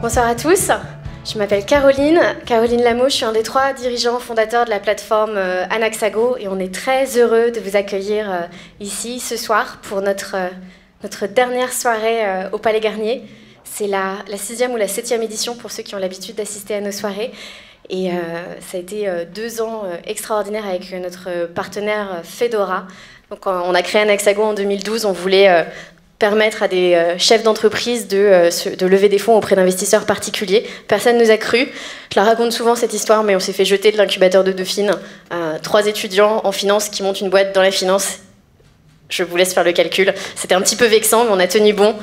Bonsoir à tous, je m'appelle Caroline Lameau, je suis un des 3 dirigeants fondateurs de la plateforme Anaxago et on est très heureux de vous accueillir ici ce soir pour notre dernière soirée au Palais Garnier. C'est la 6e ou la 7e édition pour ceux qui ont l'habitude d'assister à nos soirées. Et ça a été 2 ans extraordinaires avec notre partenaire Fedora. Donc, on a créé Anaxago en 2012, on voulait permettre à des chefs d'entreprise de lever des fonds auprès d'investisseurs particuliers. Personne ne nous a cru. Je la raconte souvent cette histoire, mais on s'est fait jeter de l'incubateur de Dauphine. 3 étudiants en finance qui montent une boîte dans la finance. Je vous laisse faire le calcul. C'était un petit peu vexant, mais on a tenu bon.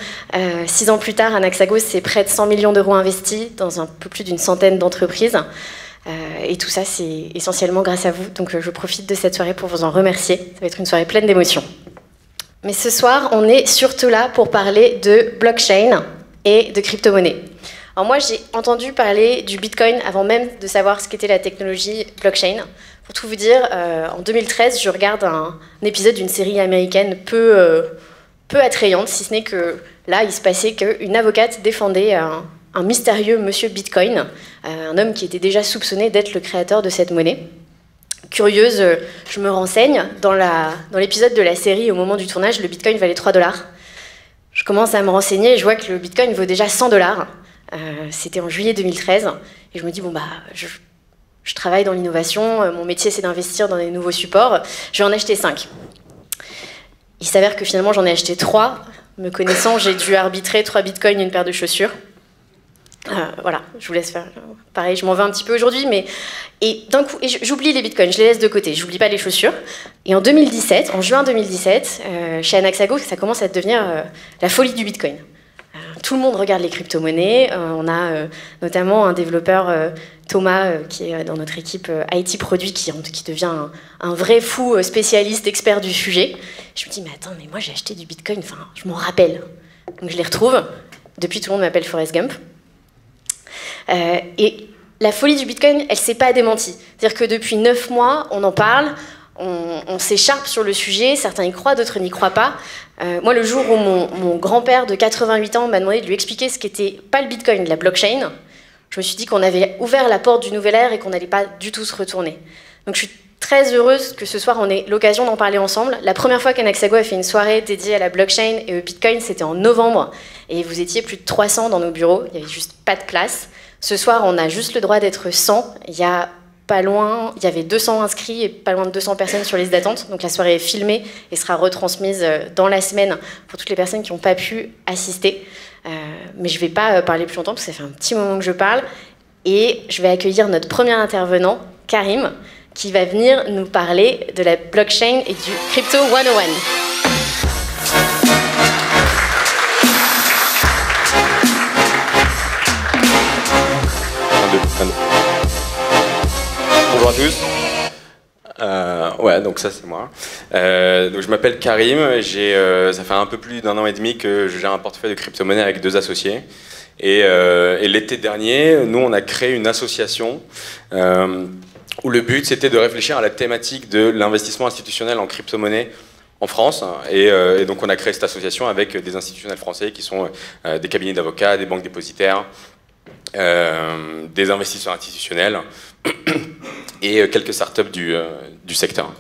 6 ans plus tard, Anaxago, c'est près de 100 millions d'euros investis dans un peu plus d'une centaine d'entreprises. Et tout ça, c'est essentiellement grâce à vous. Donc je profite de cette soirée pour vous en remercier. Ça va être une soirée pleine d'émotions. Mais ce soir, on est surtout là pour parler de blockchain et de crypto-monnaie. Alors moi, j'ai entendu parler du Bitcoin avant même de savoir ce qu'était la technologie blockchain. Pour tout vous dire, en 2013, je regarde un épisode d'une série américaine peu attrayante, si ce n'est que là, il se passait qu'une avocate défendait un mystérieux monsieur Bitcoin, un homme qui était déjà soupçonné d'être le créateur de cette monnaie. Curieuse, je me renseigne. Dans l'épisode de la série, au moment du tournage, le Bitcoin valait 3 $. Je commence à me renseigner et je vois que le Bitcoin vaut déjà 100 $. C'était en juillet 2013. Et je me dis, bon, bah, je travaille dans l'innovation, mon métier c'est d'investir dans des nouveaux supports, je vais en acheter 5. Il s'avère que finalement j'en ai acheté 3. Me connaissant, j'ai dû arbitrer 3 bitcoins et une paire de chaussures. Voilà, je vous laisse faire. Pareil, je m'en veux un petit peu aujourd'hui, mais... Et d'un coup, j'oublie les bitcoins, je les laisse de côté, j'oublie pas les chaussures. Et en 2017, en juin 2017, chez Anaxago, ça commence à devenir la folie du bitcoin. Tout le monde regarde les crypto-monnaies. On a notamment un développeur, Thomas, qui est dans notre équipe IT Produit, qui devient un vrai fou spécialiste, expert du sujet. Je me dis, mais attends, mais moi j'ai acheté du bitcoin, enfin, je m'en rappelle. Donc je les retrouve. Depuis, tout le monde m'appelle Forrest Gump. Et la folie du Bitcoin, elle ne s'est pas démentie. C'est-à-dire que depuis 9 mois, on en parle, on s'écharpe sur le sujet, certains y croient, d'autres n'y croient pas. Moi, le jour où mon grand-père de 88 ans m'a demandé de lui expliquer ce qu'était pas le Bitcoin, la blockchain, je me suis dit qu'on avait ouvert la porte du nouvel ère et qu'on n'allait pas du tout se retourner. Donc je suis très heureuse que ce soir, on ait l'occasion d'en parler ensemble. La première fois qu'Anaxago a fait une soirée dédiée à la blockchain et au Bitcoin, c'était en novembre. Et vous étiez plus de 300 dans nos bureaux, il n'y avait juste pas de place. Ce soir, on a juste le droit d'être 100. Il y avait 200 inscrits et pas loin de 200 personnes sur liste d'attente. Donc la soirée est filmée et sera retransmise dans la semaine pour toutes les personnes qui n'ont pas pu assister. Mais je ne vais pas parler plus longtemps parce que ça fait un petit moment que je parle. Et je vais accueillir notre premier intervenant, Karim, qui va venir nous parler de la blockchain et du Crypto 101. Bonjour à tous. Ouais, donc ça c'est moi. Donc je m'appelle Karim. Ça fait un peu plus d'1 an et demi que je gère un portefeuille de crypto-monnaies avec 2 associés. Et l'été dernier, nous on a créé une association où le but c'était de réfléchir à la thématique de l'investissement institutionnel en crypto-monnaie en France. Et donc on a créé cette association avec des institutionnels français qui sont des cabinets d'avocats, des banques dépositaires, des investisseurs institutionnels et quelques startups du secteur.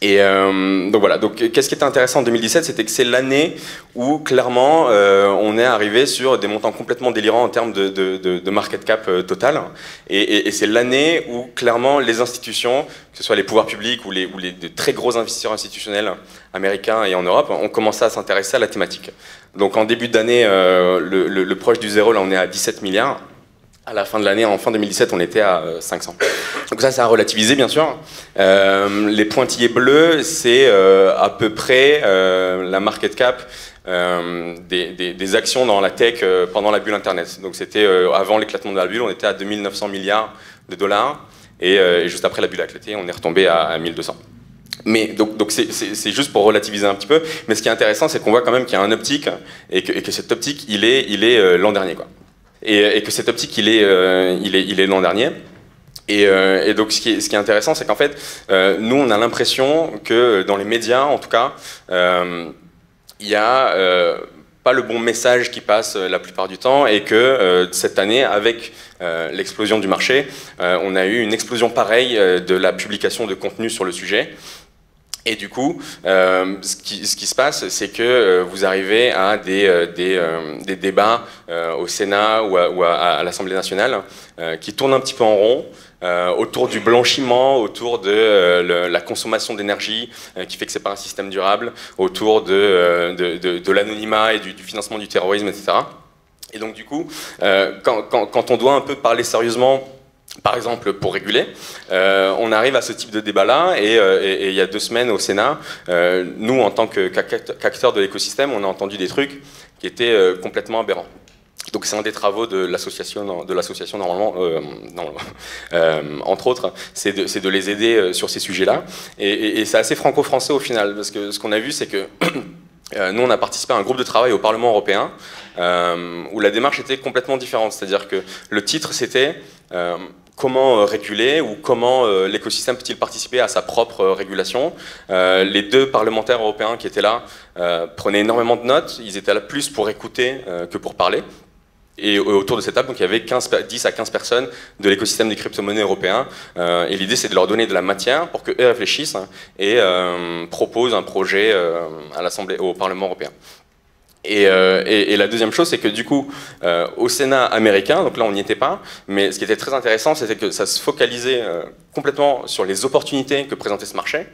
Et donc voilà, qu'est-ce qui était intéressant en 2017, c'était que c'est l'année où clairement on est arrivé sur des montants complètement délirants en termes de market cap total. Et c'est l'année où clairement les institutions, que ce soit les pouvoirs publics ou de très gros investisseurs institutionnels américains et en Europe, ont commencé à s'intéresser à la thématique. Donc en début d'année, le proche du zéro, là on est à 17 milliards. À la fin de l'année, en fin 2017, on était à 500. Donc ça a relativisé, bien sûr. Les pointillés bleus, c'est à peu près la market cap des actions dans la tech pendant la bulle Internet. Donc c'était avant l'éclatement de la bulle, on était à 2900 milliards de dollars. Et juste après la bulle a éclaté, on est retombé à 1200. Mais donc c'est juste pour relativiser un petit peu. Mais ce qui est intéressant, c'est qu'on voit quand même qu'il y a un optique et que cette optique, il est l'an dernier, quoi. Et que cette optique, il est l'an dernier. Et donc, ce qui est intéressant, c'est qu'en fait, nous, on a l'impression que dans les médias, en tout cas, il y a pas le bon message qui passe la plupart du temps, et que cette année, avec l'explosion du marché, on a eu une explosion pareille de la publication de contenu sur le sujet. Et du coup, ce qui se passe, c'est que vous arrivez à des débats au Sénat ou à l'Assemblée nationale qui tournent un petit peu en rond, autour du blanchiment, autour de la consommation d'énergie qui fait que c'est pas un système durable, autour de l'anonymat et du financement du terrorisme, etc. Et donc du coup, quand on doit un peu parler sérieusement, par exemple, pour réguler, on arrive à ce type de débat-là, et il y a 2 semaines au Sénat, nous, en tant qu'acteurs de l'écosystème, on a entendu des trucs qui étaient complètement aberrants. Donc c'est un des travaux de l'association normalement, entre autres, c'est de les aider sur ces sujets-là. Et c'est assez franco-français au final, parce que ce qu'on a vu, c'est que nous, on a participé à un groupe de travail au Parlement européen où la démarche était complètement différente. C'est-à-dire que le titre, c'était comment réguler, ou comment l'écosystème peut-il participer à sa propre régulation. Les 2 parlementaires européens qui étaient là prenaient énormément de notes. Ils étaient là plus pour écouter que pour parler. Et autour de cette table, donc, il y avait 10 à 15 personnes de l'écosystème des crypto-monnaies européens. Et l'idée, c'est de leur donner de la matière pour qu'eux réfléchissent et proposent un projet à l'Assemblée, au Parlement européen. Et la deuxième chose, c'est que du coup, au Sénat américain, donc là on n'y était pas, mais ce qui était très intéressant, c'était que ça se focalisait complètement sur les opportunités que présentait ce marché.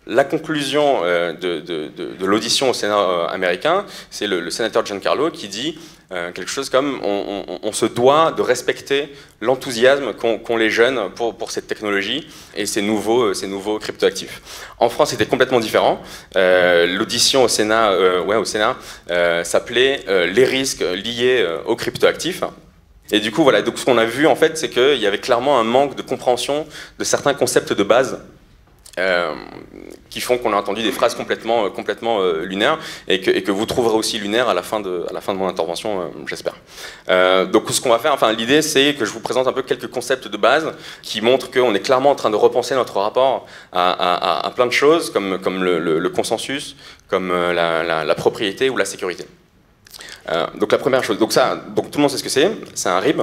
La conclusion de l'audition au Sénat américain, c'est le sénateur Giancarlo qui dit quelque chose comme on se doit de respecter l'enthousiasme qu'ont les jeunes pour cette technologie et ces nouveaux cryptoactifs. En France, c'était complètement différent. L'audition au Sénat, s'appelait les risques liés aux cryptoactifs. Et du coup, voilà. Donc, ce qu'on a vu en fait, c'est qu'il y avait clairement un manque de compréhension de certains concepts de base. Qui font qu'on a entendu des phrases complètement lunaires, et que vous trouverez aussi lunaires à la fin de mon intervention, j'espère. Donc ce qu'on va faire, enfin l'idée, c'est que je vous présente un peu quelques concepts de base qui montrent qu'on est clairement en train de repenser notre rapport à plein de choses, comme le consensus, comme la propriété ou la sécurité. Donc la première chose, donc tout le monde sait ce que c'est un RIB,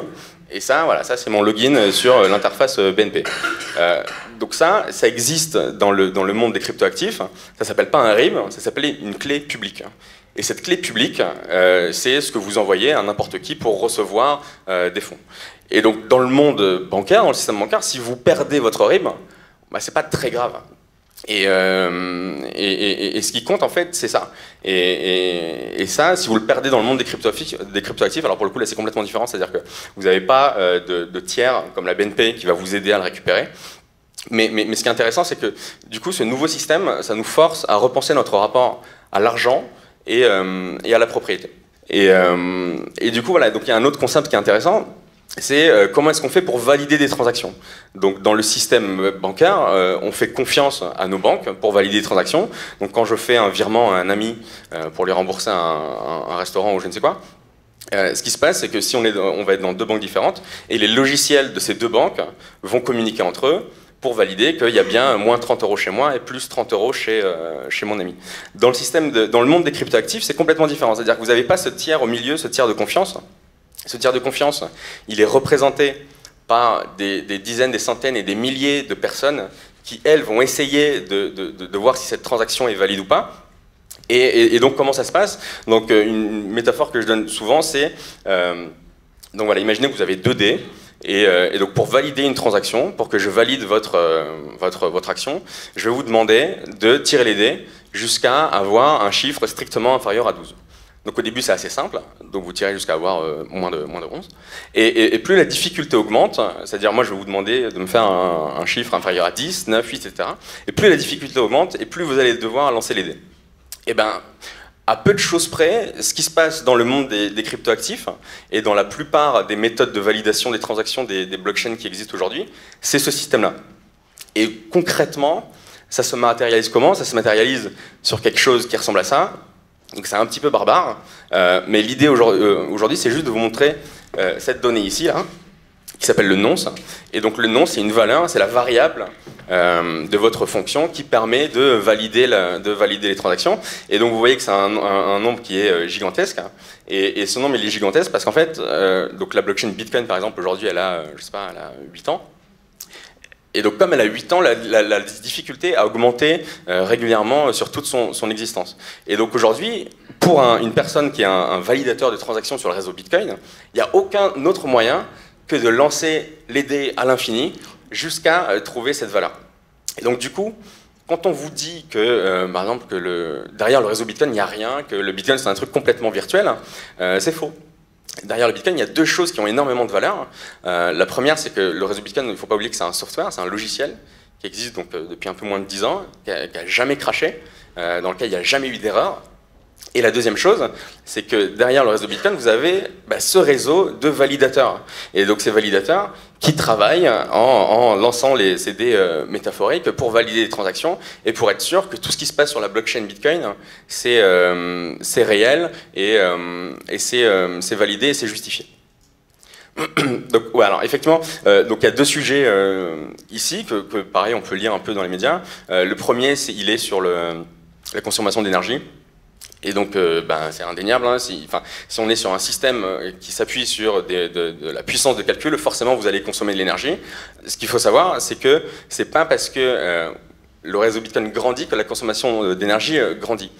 et ça, voilà, ça c'est mon login sur l'interface BNP. Donc ça existe dans le monde des cryptoactifs. Ça s'appelle pas un RIB, ça s'appelle une clé publique. Et cette clé publique, c'est ce que vous envoyez à n'importe qui pour recevoir des fonds. Et donc dans le monde bancaire, dans le système bancaire, si vous perdez votre RIB, bah, c'est pas très grave. Et ce qui compte en fait, c'est ça. Et ça, si vous le perdez dans le monde des cryptoactifs, alors pour le coup là c'est complètement différent, c'est-à-dire que vous n'avez pas de tiers comme la BNP qui va vous aider à le récupérer. Mais ce qui est intéressant, c'est que du coup ce nouveau système, ça nous force à repenser notre rapport à l'argent et à la propriété. Et du coup voilà, donc il y a un autre concept qui est intéressant. C'est comment est-ce qu'on fait pour valider des transactions. Donc dans le système bancaire, on fait confiance à nos banques pour valider des transactions. Donc quand je fais un virement à un ami pour lui rembourser un restaurant ou je ne sais quoi, ce qui se passe, c'est que si on va être dans 2 banques différentes, et les logiciels de ces 2 banques vont communiquer entre eux pour valider qu'il y a bien moins 30 € chez moi et plus 30 € chez mon ami. Dans le monde des cryptoactifs, c'est complètement différent. C'est-à-dire que vous n'avez pas ce tiers au milieu, ce tiers de confiance. Ce tiers de confiance, il est représenté par des dizaines, des centaines et des milliers de personnes qui, elles, vont essayer de voir si cette transaction est valide ou pas. Et donc, comment ça se passe? Donc, une métaphore que je donne souvent, c'est... donc voilà, imaginez que vous avez 2 dés, et donc pour valider une transaction, pour que je valide votre action, je vais vous demander de tirer les dés jusqu'à avoir un chiffre strictement inférieur à 12. Donc au début c'est assez simple, donc vous tirez jusqu'à avoir moins de 11. Et plus la difficulté augmente, c'est-à-dire moi je vais vous demander de me faire un chiffre inférieur à 10, 9, 8, etc. Et plus la difficulté augmente, et plus vous allez devoir lancer les dés. Et bien, à peu de choses près, ce qui se passe dans le monde des cryptoactifs, et dans la plupart des méthodes de validation des transactions des blockchains qui existent aujourd'hui, c'est ce système-là. Et concrètement, ça se matérialise comment? Ça se matérialise sur quelque chose qui ressemble à ça. Donc c'est un petit peu barbare, mais l'idée aujourd'hui, c'est juste de vous montrer cette donnée ici, là. qui s'appelle le nonce. Et donc le nonce, c'est une valeur, c'est la variable de votre fonction qui permet de valider les transactions. Et donc vous voyez que c'est un nombre qui est gigantesque. Et ce nombre il est gigantesque parce qu'en fait, donc la blockchain Bitcoin par exemple aujourd'hui elle a, je sais pas, elle a 8 ans. Et donc comme elle a 8 ans, la difficulté a augmenté régulièrement sur toute son existence. Et donc aujourd'hui, pour une personne qui est un validateur de transactions sur le réseau Bitcoin, il n'y a aucun autre moyen que de lancer les dés à l'infini jusqu'à trouver cette valeur. Et donc du coup, quand on vous dit que, par exemple, que derrière le réseau Bitcoin, il n'y a rien, que le Bitcoin c'est un truc complètement virtuel, c'est faux. Derrière le Bitcoin, il y a deux choses qui ont énormément de valeur. La première, c'est que le réseau Bitcoin, il ne faut pas oublier que c'est un software, c'est un logiciel qui existe donc, depuis un peu moins de 10 ans, qui n'a jamais crashé, dans lequel il n'y a jamais eu d'erreur. Et la deuxième chose, c'est que derrière le réseau Bitcoin, vous avez ce réseau de validateurs. Et donc ces validateurs qui travaillent en lançant ces dés métaphoriques pour valider les transactions et pour être sûr que tout ce qui se passe sur la blockchain Bitcoin, c'est réel et c'est validé et c'est justifié. Donc, ouais, alors effectivement, donc il y a deux sujets ici que pareil on peut lire un peu dans les médias. Le premier, il est sur la consommation d'énergie. Et donc, c'est indéniable, hein, si on est sur un système qui s'appuie sur de la puissance de calcul, forcément vous allez consommer de l'énergie. Ce qu'il faut savoir, c'est que c'est pas parce que le réseau Bitcoin grandit que la consommation d'énergie grandit.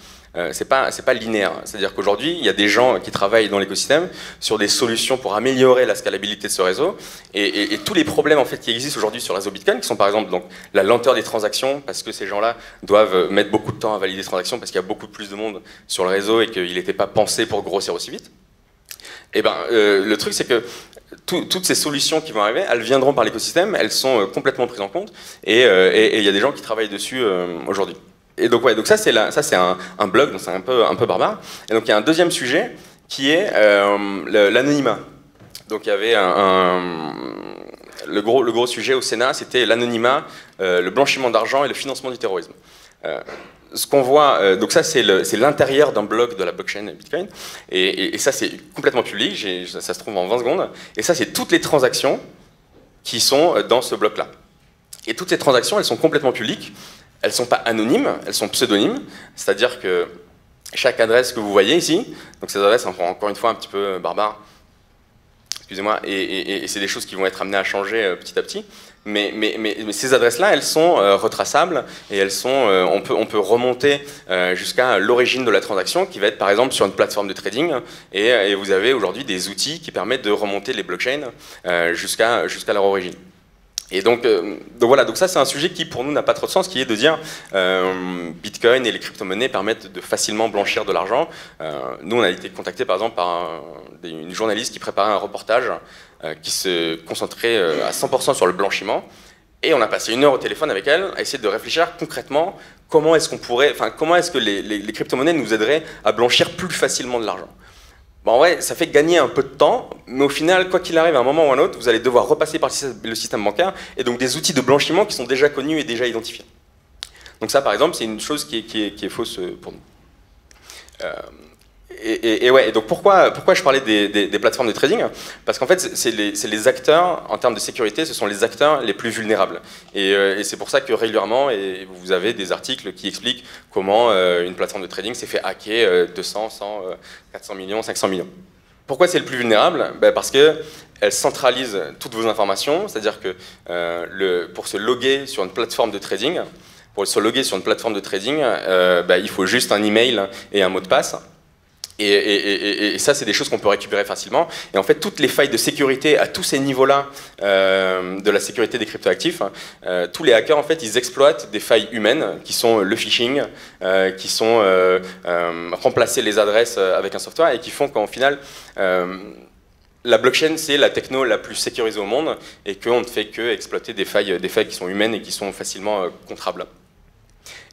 C'est pas linéaire. C'est-à-dire qu'aujourd'hui, il y a des gens qui travaillent dans l'écosystème sur des solutions pour améliorer la scalabilité de ce réseau. Et tous les problèmes en fait, qui existent aujourd'hui sur le réseau Bitcoin, qui sont par exemple donc, la lenteur des transactions, parce que ces gens-là doivent mettre beaucoup de temps à valider des transactions, parce qu'il y a beaucoup plus de monde sur le réseau et qu'il n'était pas pensé pour grossir aussi vite. Et le truc, c'est que toutes ces solutions qui vont arriver, elles viendront par l'écosystème, elles sont complètement prises en compte, et il y a des gens qui travaillent dessus aujourd'hui. Et donc, ouais, donc ça c'est un blog, donc c'est un peu barbare. Et donc il y a un deuxième sujet qui est l'anonymat. Donc il y avait le gros sujet au Sénat, c'était l'anonymat, le blanchiment d'argent et le financement du terrorisme. Ce qu'on voit, donc ça c'est l'intérieur d'un bloc de la blockchain Bitcoin, et ça c'est complètement public, ça se trouve en 20 secondes, et ça c'est toutes les transactions qui sont dans ce bloc-là. Et toutes ces transactions, elles sont complètement publiques. Elles ne sont pas anonymes, elles sont pseudonymes, c'est-à-dire que chaque adresse que vous voyez ici, donc ces adresses, encore une fois un petit peu barbares, excusez-moi, et c'est des choses qui vont être amenées à changer petit à petit, mais ces adresses-là, elles sont retraçables et on peut remonter jusqu'à l'origine de la transaction qui va être par exemple sur une plateforme de trading et vous avez aujourd'hui des outils qui permettent de remonter les blockchains jusqu'à leur origine. Et donc voilà, donc ça c'est un sujet qui pour nous n'a pas trop de sens, qui est de dire Bitcoin et les crypto-monnaies permettent de facilement blanchir de l'argent. Nous on a été contactés par exemple par une journaliste qui préparait un reportage qui se concentrait à 100% sur le blanchiment, et on a passé 1 heure au téléphone avec elle à essayer de réfléchir concrètement comment est-ce que les crypto-monnaies nous aideraient à blanchir plus facilement de l'argent. Bon, en vrai, ça fait gagner un peu de temps, mais au final, quoi qu'il arrive, à un moment ou à un autre, vous allez devoir repasser par le système bancaire, et donc des outils de blanchiment qui sont déjà connus et déjà identifiés. Donc ça, par exemple, c'est une chose qui est fausse pour nous. Et donc pourquoi je parlais des plateformes de trading? Parce qu'en fait, c'est les acteurs, en termes de sécurité, ce sont les acteurs les plus vulnérables. Et c'est pour ça que régulièrement, vous avez des articles qui expliquent comment une plateforme de trading s'est fait hacker 200, 100, 400 millions, 500 millions. Pourquoi c'est le plus vulnérable? Parce qu'elle centralise toutes vos informations, c'est-à-dire que pour se loguer sur une plateforme de trading, il faut juste un email et un mot de passe. Et ça, c'est des choses qu'on peut récupérer facilement. Et en fait, toutes les failles de sécurité à tous ces niveaux-là de la sécurité des cryptoactifs, tous les hackers, en fait, ils exploitent des failles humaines, qui sont le phishing, qui sont remplacer les adresses avec un software, et qui font qu'en final, la blockchain, c'est la techno la plus sécurisée au monde, et qu'on ne fait que exploiter des failles qui sont humaines et qui sont facilement contrables.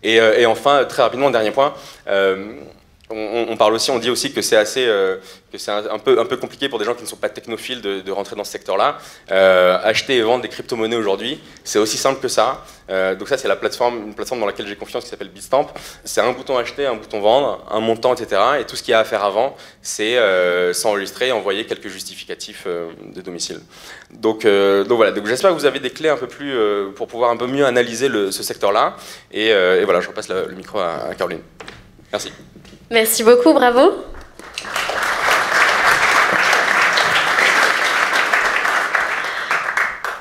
Et enfin, très rapidement, dernier point, on parle aussi, on dit aussi que c'est assez, que c'est un peu compliqué pour des gens qui ne sont pas technophiles de rentrer dans ce secteur-là. Acheter et vendre des crypto-monnaies aujourd'hui, c'est aussi simple que ça. Donc ça, c'est une plateforme dans laquelle j'ai confiance qui s'appelle Bitstamp. C'est un bouton acheter, un bouton vendre, un montant, etc. Et tout ce qu'il y a à faire avant, c'est s'enregistrer et envoyer quelques justificatifs de domicile. Donc voilà. Donc j'espère que vous avez des clés un peu plus pour pouvoir un peu mieux analyser ce secteur-là. Et voilà, je repasse le micro à Caroline. Merci. Merci beaucoup, bravo.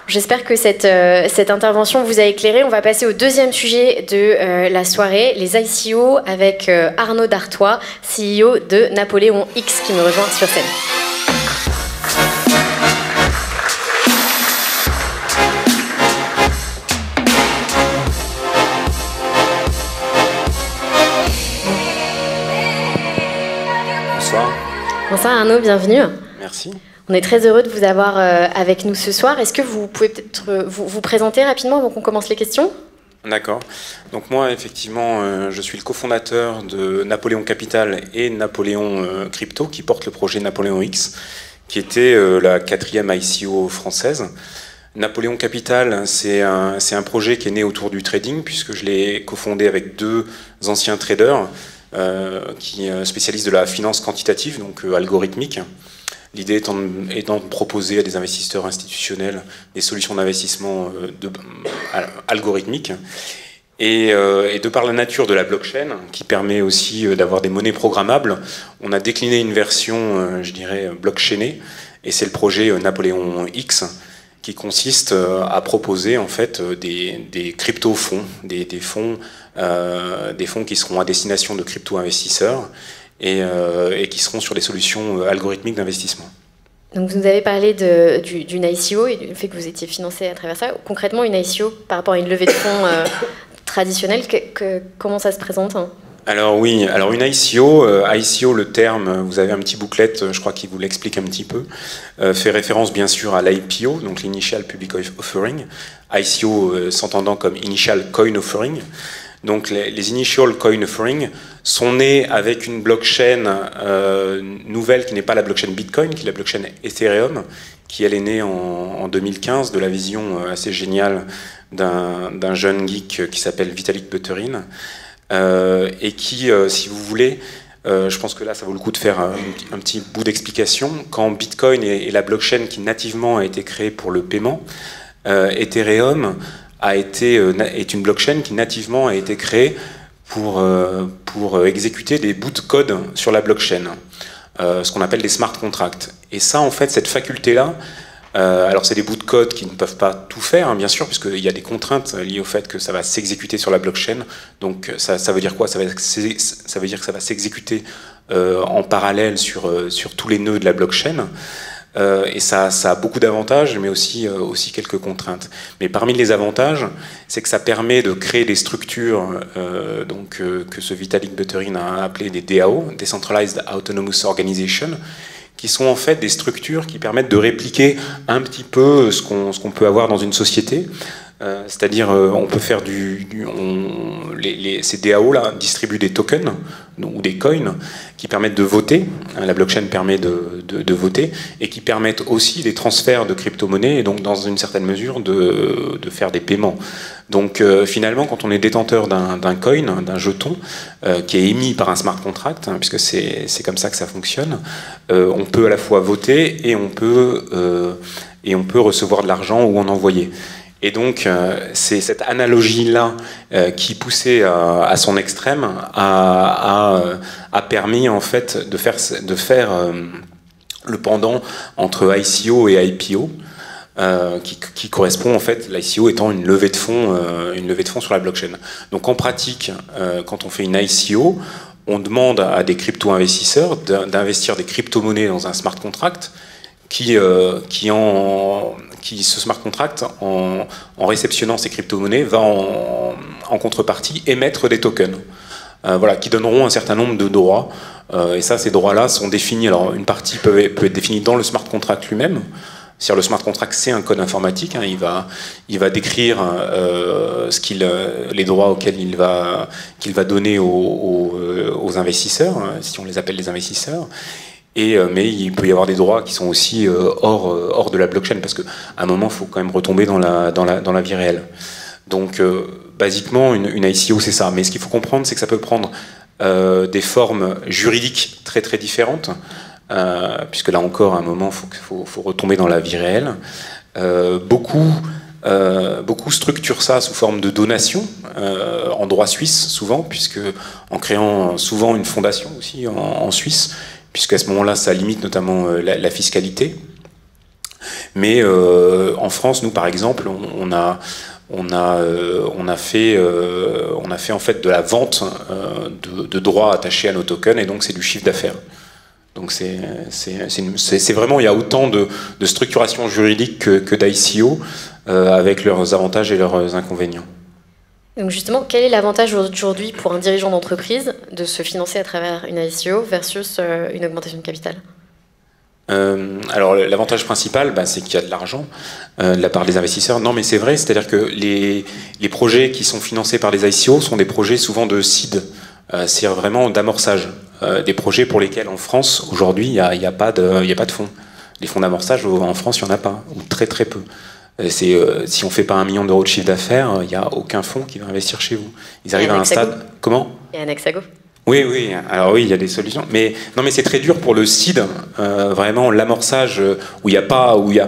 J'espère que cette intervention vous a éclairé. On va passer au deuxième sujet de la soirée, les ICO, avec Arnaud Dartois, CEO de Napoléon X, qui me rejoint sur scène. Bonsoir Arnaud, bienvenue. Merci. On est très heureux de vous avoir avec nous ce soir. Est-ce que vous pouvez peut-être vous présenter rapidement avant qu'on commence les questions ? D'accord. Donc moi, effectivement, je suis le cofondateur de Napoléon Capital et Napoléon Crypto, qui porte le projet Napoléon X, qui était la 4e ICO française. Napoléon Capital, c'est un projet qui est né autour du trading, puisque je l'ai cofondé avec 2 anciens traders, qui spécialisent de la finance quantitative, donc algorithmique. L'idée étant de proposer à des investisseurs institutionnels des solutions d'investissement algorithmiques. Et de par la nature de la blockchain, qui permet aussi d'avoir des monnaies programmables, on a décliné une version, je dirais, blockchainée, et c'est le projet Napoléon X, qui consiste à proposer en fait des crypto-fonds, des fonds qui seront à destination de crypto-investisseurs et qui seront sur des solutions algorithmiques d'investissement. Donc vous nous avez parlé d'une ICO et du fait que vous étiez financé à travers ça. Concrètement, une ICO par rapport à une levée de fonds traditionnelle, comment ça se présente ? Alors oui, alors une ICO, le terme, vous avez un petit booklet, je crois qu'il vous l'explique un petit peu, fait référence bien sûr à l'IPO, donc l'Initial Public Offering, ICO s'entendant comme Initial Coin Offering. Donc les Initial Coin Offering sont nés avec une blockchain nouvelle qui n'est pas la blockchain Bitcoin, qui est la blockchain Ethereum, qui elle est née en 2015 de la vision assez géniale d'un jeune geek qui s'appelle Vitalik Buterin. Et qui, si vous voulez, je pense que là ça vaut le coup de faire un petit bout d'explication. Quand Bitcoin est la blockchain qui nativement a été créée pour le paiement, Ethereum est une blockchain qui nativement a été créée pour exécuter des bouts de code sur la blockchain, ce qu'on appelle des smart contracts. Et ça, en fait, cette faculté-là, alors c'est des bouts de code qui ne peuvent pas tout faire, hein, bien sûr, puisqu'il y a des contraintes liées au fait que ça va s'exécuter sur la blockchain. Donc ça veut dire quoi ? Ça veut dire que ça va s'exécuter en parallèle sur tous les nœuds de la blockchain. Et ça a beaucoup d'avantages, mais aussi quelques contraintes. Mais parmi les avantages, c'est que ça permet de créer des structures que ce Vitalik Buterin a appelé des DAO, Decentralized Autonomous Organization, qui sont en fait des structures qui permettent de répliquer un petit peu ce qu'on peut avoir dans une société. C'est-à-dire, on peut faire ces DAO-là distribuent des tokens ou des coins qui permettent de voter. La blockchain permet de voter et qui permettent aussi des transferts de crypto-monnaies et donc, dans une certaine mesure, de faire des paiements. Donc, finalement, quand on est détenteur d'un coin, d'un jeton, qui est émis par un smart contract, hein, puisque c'est comme ça que ça fonctionne, on peut à la fois voter et on peut recevoir de l'argent ou en envoyer. Et donc, c'est cette analogie-là qui, poussée à son extrême, a permis en fait de faire le pendant entre ICO et IPO, qui correspond en fait, l'ICO étant une levée de fonds sur la blockchain. Donc, en pratique, quand on fait une ICO, on demande à des crypto-investisseurs d'investir des crypto-monnaies dans un smart contract ce smart contract, en réceptionnant ces crypto-monnaies, va en contrepartie émettre des tokens, qui donneront un certain nombre de droits. Et ça, ces droits-là sont définis. Alors, une partie peut être définie dans le smart contract lui-même, C'est-à-dire le smart contract, c'est un code informatique. Hein, il va décrire les droits auxquels qu'il va donner aux investisseurs, si on les appelle les investisseurs. Mais il peut y avoir des droits qui sont aussi hors de la blockchain, parce qu'à un moment, il faut quand même retomber dans la vie réelle. Donc, basiquement, une ICO, c'est ça. Mais ce qu'il faut comprendre, c'est que ça peut prendre des formes juridiques très très différentes, puisque là encore, à un moment, il faut retomber dans la vie réelle. Beaucoup structurent ça sous forme de donation, en droit suisse, souvent, puisque en créant souvent une fondation aussi en Suisse, puisqu'à ce moment-là, ça limite notamment la fiscalité. Mais en France, nous, par exemple, on a fait en fait de la vente de droits attachés à nos tokens, et donc c'est du chiffre d'affaires. Donc c'est vraiment, il y a autant de structuration juridique que d'ICO, avec leurs avantages et leurs inconvénients. Donc justement, quel est l'avantage aujourd'hui pour un dirigeant d'entreprise de se financer à travers une ICO versus une augmentation de capital ? Alors l'avantage principal, c'est qu'il y a de l'argent de la part des investisseurs. Non, mais c'est vrai, c'est-à-dire que les projets qui sont financés par les ICO sont des projets souvent de seed, c'est vraiment d'amorçage, des projets pour lesquels en France aujourd'hui il n'y a pas de fonds. Les fonds d'amorçage en France, il n'y en a pas, ou très très peu. Si on ne fait pas 1 million d'euros de chiffre d'affaires, il n'y a aucun fonds qui va investir chez vous. Ils arrivent à un stade. Comment ? Et Anaxago. Oui, alors oui, il y a des solutions. Mais non, mais c'est très dur pour le seed, vraiment l'amorçage où il n'y a pas, oui,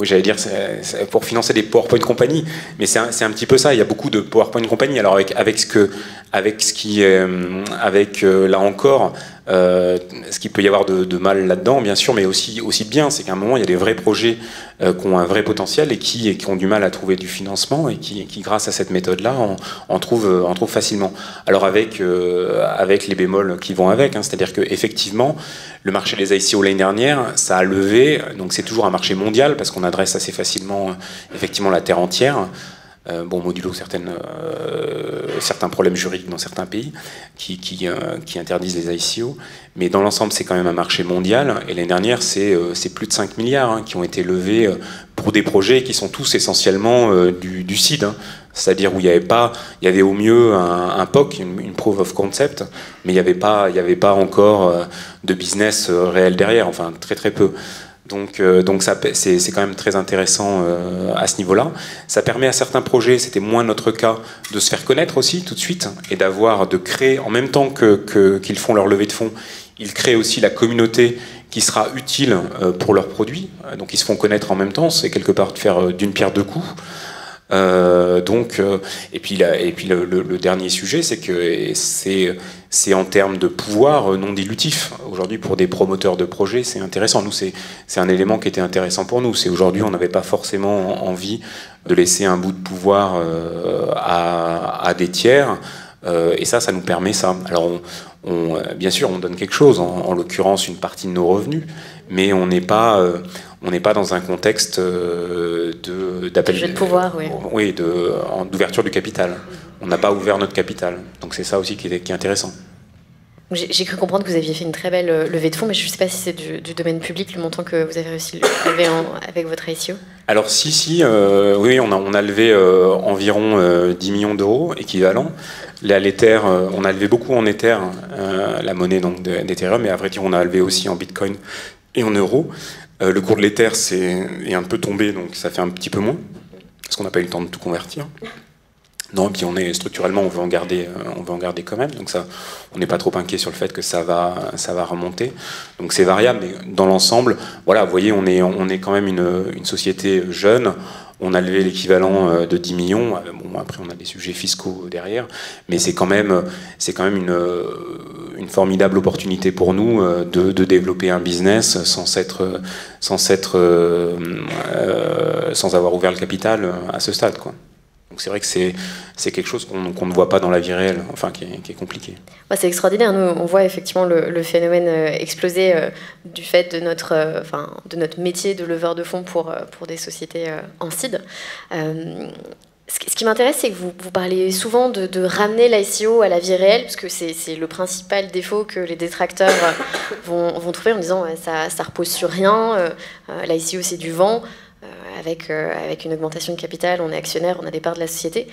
j'allais dire, c'est pour financer des PowerPoint compagnies, mais c'est un petit peu ça. Il y a beaucoup de PowerPoint compagnies. Alors là encore, ce qu'il peut y avoir de mal là-dedans, bien sûr, mais aussi bien, c'est qu'à un moment, il y a des vrais projets qui ont un vrai potentiel et qui ont du mal à trouver du financement et qui grâce à cette méthode-là, on trouve facilement. Alors avec les bémols qui vont avec, hein, c'est-à-dire qu'effectivement, le marché des ICO l'année dernière, ça a levé, donc c'est toujours un marché mondial parce qu'on adresse assez facilement effectivement la terre entière. Modulo certains problèmes juridiques dans certains pays qui interdisent les ICO, mais dans l'ensemble c'est quand même un marché mondial, et l'année dernière c'est plus de 5 milliards qui ont été levés pour des projets qui sont tous essentiellement du seed, c'est-à dire où il y avait au mieux un POC, une proof of concept, mais il n'y avait pas encore de business réel derrière, enfin très très peu. Donc c'est quand même très intéressant à ce niveau-là. Ça permet à certains projets, c'était moins notre cas, de se faire connaître aussi tout de suite et de créer en même temps qu'ils font leur levée de fonds, ils créent aussi la communauté qui sera utile pour leurs produits. Donc ils se font connaître en même temps, c'est quelque part de faire d'une pierre deux coups. Et puis le dernier sujet, c'est que c'est en termes de pouvoir non dilutif. Aujourd'hui, pour des promoteurs de projets, c'est intéressant. Nous, c'est un élément qui était intéressant pour nous. C'est aujourd'hui, on n'avait pas forcément envie de laisser un bout de pouvoir à des tiers. Et ça nous permet ça. Alors, bien sûr, on donne quelque chose, en l'occurrence une partie de nos revenus, mais on n'est pas dans un contexte d'appel de pouvoir, oui. D'ouverture du capital. On n'a pas ouvert notre capital. Donc c'est ça aussi qui est intéressant. J'ai cru comprendre que vous aviez fait une très belle levée de fonds, mais je ne sais pas si c'est du domaine public, le montant que vous avez réussi à lever avec votre ICO. Alors oui, on a levé environ 10 millions d'euros équivalent. L'Ether, on a levé beaucoup en Ether, la monnaie donc d'Ethereum, mais à vrai dire, on a levé aussi en Bitcoin et en euros. Le cours de l'Ether est un peu tombé, donc ça fait un petit peu moins, parce qu'on n'a pas eu le temps de tout convertir. Non, puis structurellement, on veut en garder quand même, donc ça, on n'est pas trop inquiet sur le fait que ça va remonter. Donc c'est variable, mais dans l'ensemble, voilà, vous voyez, on est quand même une société jeune. On a levé l'équivalent de 10 millions. Bon, après, on a des sujets fiscaux derrière, mais c'est quand même une formidable opportunité pour nous de développer un business sans avoir ouvert le capital à ce stade, quoi. Donc c'est vrai que c'est quelque chose qu'on ne voit pas dans la vie réelle, enfin qui est compliqué. C'est extraordinaire. Nous, on voit effectivement le phénomène exploser du fait de notre métier de leveur de fonds pour des sociétés en seed. Ce qui m'intéresse, c'est que vous parlez souvent de ramener l'ICO à la vie réelle, parce que c'est le principal défaut que les détracteurs vont trouver en disant ça repose sur rien, l'ICO c'est du vent, avec une augmentation de capital, on est actionnaire, on a des parts de la société.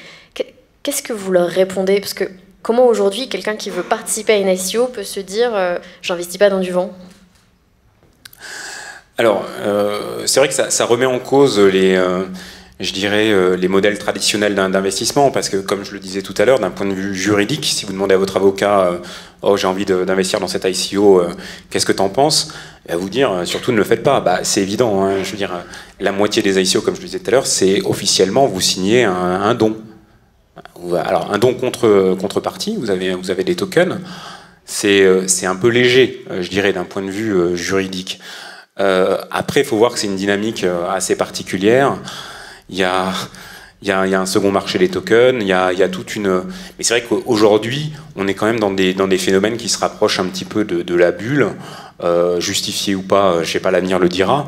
Qu'est-ce que vous leur répondez? Parce que comment aujourd'hui quelqu'un qui veut participer à une ICO peut se dire j'investis pas dans du vent? Alors, c'est vrai que ça remet en cause je dirais, les modèles traditionnels d'investissement, parce que, comme je le disais tout à l'heure, d'un point de vue juridique, si vous demandez à votre avocat oh, j'ai envie d'investir dans cette ICO, qu'est-ce que tu en penses? Il va vous dire, surtout ne le faites pas. Bah, c'est évident, hein, je veux dire, la moitié des ICO, comme je le disais tout à l'heure, c'est officiellement, vous signez un don. Alors, un don contrepartie, vous avez des tokens, c'est un peu léger, je dirais, d'un point de vue juridique. Après, il faut voir que c'est une dynamique assez particulière. Il y a un second marché des tokens, il y a toute une... Mais c'est vrai qu'aujourd'hui, on est quand même dans des phénomènes qui se rapprochent un petit peu de la bulle, justifié ou pas, je sais pas, l'avenir le dira.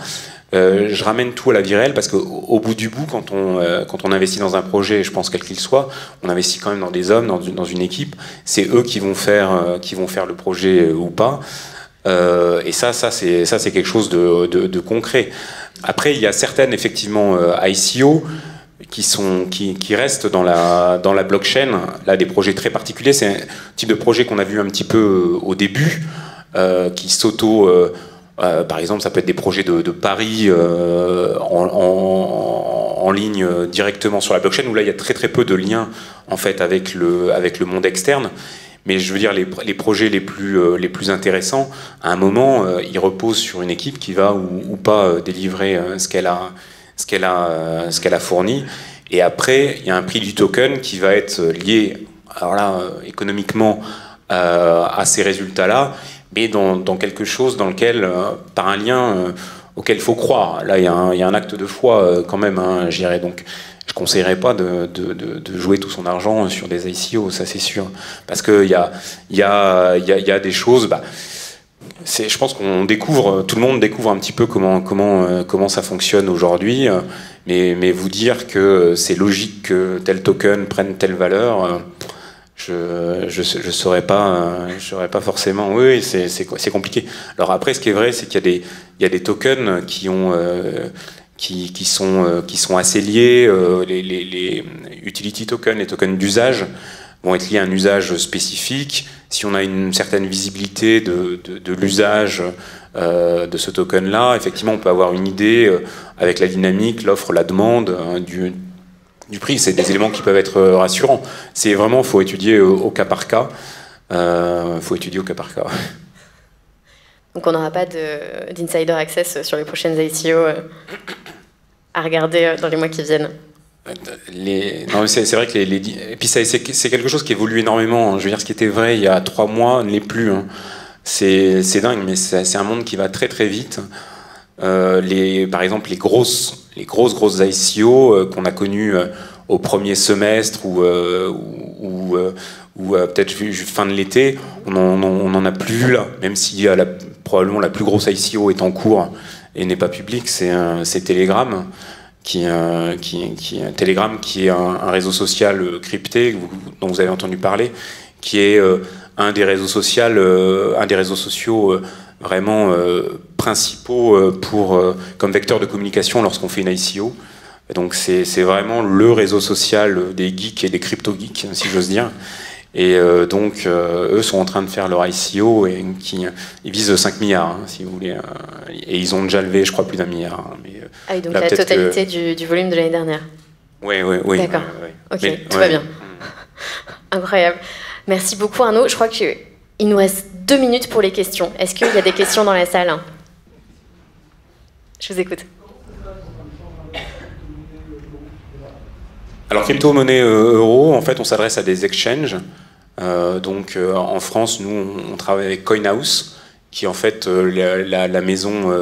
Je ramène tout à la vie réelle parce qu'au bout du bout, quand on investit dans un projet, je pense quel qu'il soit, on investit quand même dans des hommes, dans une équipe. C'est eux qui vont faire le projet ou pas. Et ça c'est quelque chose de concret. Après, il y a certaines effectivement ICO qui restent dans la blockchain. Là, des projets très particuliers. C'est un type de projet qu'on a vu un petit peu au début, qui par exemple, ça peut être des projets de paris en ligne directement sur la blockchain, où là, il y a très très peu de liens en fait avec le monde externe. Mais je veux dire, les projets les plus intéressants, à un moment, ils reposent sur une équipe qui va ou pas délivrer ce qu'elle a fourni. Et après, il y a un prix du token qui va être lié, alors là, économiquement, à ces résultats-là, mais dans quelque chose dans lequel, par un lien auquel il faut croire. Là, il y a un acte de foi quand même, hein, je dirais. Donc, je ne conseillerais pas de jouer tout son argent sur des ICO, ça c'est sûr. Parce qu'il y a des choses... je pense qu'on découvre, tout le monde découvre un petit peu comment ça fonctionne aujourd'hui, mais vous dire que c'est logique que tel token prenne telle valeur, je saurais pas forcément. Oui, c'est compliqué. Alors après, ce qui est vrai, c'est qu'il y a des tokens qui sont assez liés, les utility tokens, les tokens d'usage vont être liés à un usage spécifique. Si on a une certaine visibilité de l'usage de ce token-là, effectivement, on peut avoir une idée avec la dynamique, l'offre, la demande du prix. C'est des éléments qui peuvent être rassurants. C'est vraiment, faut étudier au cas par cas. Donc on n'aura pas d'insider access sur les prochaines ICO à regarder dans les mois qui viennent. Non, c'est vrai que et puis c'est quelque chose qui évolue énormément. Je veux dire, ce qui était vrai il y a 3 mois ne l'est plus. Hein. C'est dingue, mais c'est un monde qui va très très vite. Par exemple, les grosses ICO qu'on a connues au premier semestre ou peut-être fin de l'été, on n'en a plus vu là. Même si probablement la plus grosse ICO est en cours et n'est pas publique, c'est Telegram. Telegram, qui est un réseau social crypté dont vous avez entendu parler, qui est un des réseaux sociaux vraiment principaux comme vecteur de communication lorsqu'on fait une ICO. Et donc c'est vraiment le réseau social des geeks et des crypto-geeks, si j'ose dire. Et donc, eux sont en train de faire leur ICO et ils visent 5 milliards, hein, si vous voulez. Et ils ont déjà levé, je crois, plus d'1 milliard. Hein, mais, ah oui, donc la totalité du volume de l'année dernière. Oui. D'accord. Ok, tout va bien. Incroyable. Merci beaucoup, Arnaud. Je crois qu'il nous reste 2 minutes pour les questions. Est-ce qu'il y a des questions dans la salle? Je vous écoute. Alors, crypto-monnaie euro, en fait, on s'adresse à des exchanges. Donc, en France, nous, on travaille avec CoinHouse, qui est en fait la maison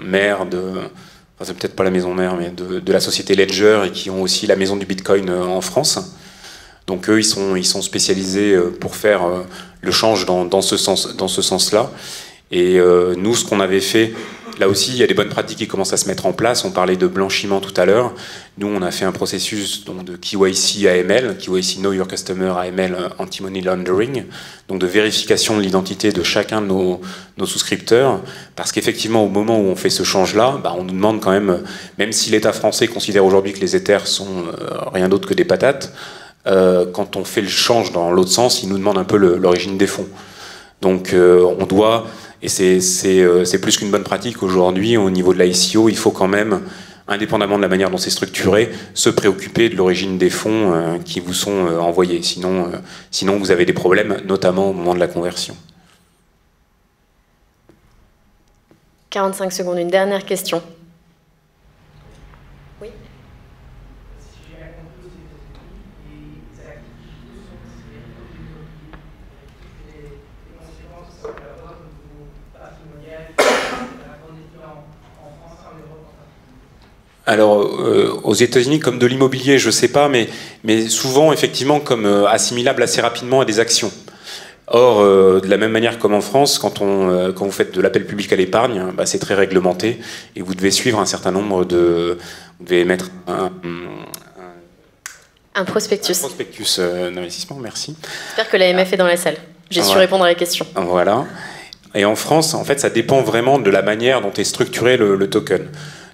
mère enfin, c'est peut-être pas la maison mère, mais de la société Ledger, et qui ont aussi la maison du Bitcoin en France. Donc, eux, ils sont spécialisés pour faire le change dans ce sens-là. Et nous, ce qu'on avait fait Là aussi, il y a des bonnes pratiques qui commencent à se mettre en place. On parlait de blanchiment tout à l'heure. Nous, on a fait un processus donc, de KYC AML, KYC Know Your Customer AML Anti-Money Laundering, donc de vérification de l'identité de chacun de nos souscripteurs, parce qu'effectivement, au moment où on fait ce change-là, on nous demande quand même si l'État français considère aujourd'hui que les Ethers sont rien d'autre que des patates, quand on fait le change dans l'autre sens, il nous demande un peu l'origine des fonds. Donc on doit, et c'est plus qu'une bonne pratique aujourd'hui, au niveau de l'ICO, il faut quand même, indépendamment de la manière dont c'est structuré, se préoccuper de l'origine des fonds qui vous sont envoyés. Sinon vous avez des problèmes, notamment au moment de la conversion. 45 secondes, une dernière question. Oui. Alors, aux États-Unis, comme de l'immobilier, je ne sais pas, mais souvent, effectivement, comme assimilable assez rapidement à des actions. Or, de la même manière comme en France, quand vous faites de l'appel public à l'épargne, c'est très réglementé et vous devez suivre un certain nombre de... Vous devez mettre un prospectus. Un prospectus d'investissement, merci. J'espère que l'AMF est dans la salle. J'ai su répondre à la question. Voilà. Et en France, en fait, ça dépend vraiment de la manière dont est structuré le token.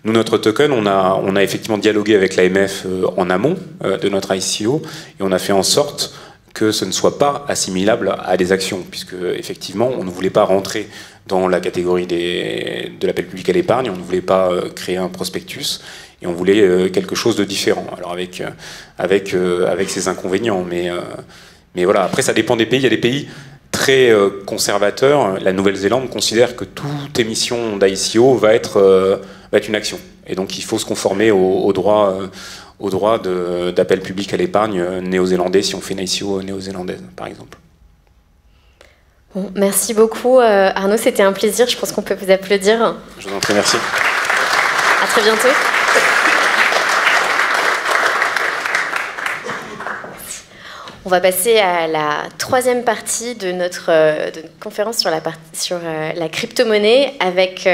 Nous, notre token, on a effectivement dialogué avec l'AMF en amont de notre ICO et on a fait en sorte que ce ne soit pas assimilable à des actions, puisque effectivement, on ne voulait pas rentrer dans la catégorie de l'appel public à l'épargne, on ne voulait pas créer un prospectus et on voulait quelque chose de différent. Alors avec ses inconvénients, mais voilà. Après, ça dépend des pays. Il y a des pays très conservateurs. La Nouvelle-Zélande considère que toute émission d'ICO va être une action. Et donc, il faut se conformer au droit d'appel public à l'épargne néo-zélandais si on fait une ICO néo-zélandaise, par exemple. Bon, merci beaucoup, Arnaud. C'était un plaisir. Je pense qu'on peut vous applaudir. Je vous en prie, merci. À très bientôt. On va passer à la troisième partie de notre conférence sur la crypto-monnaie avec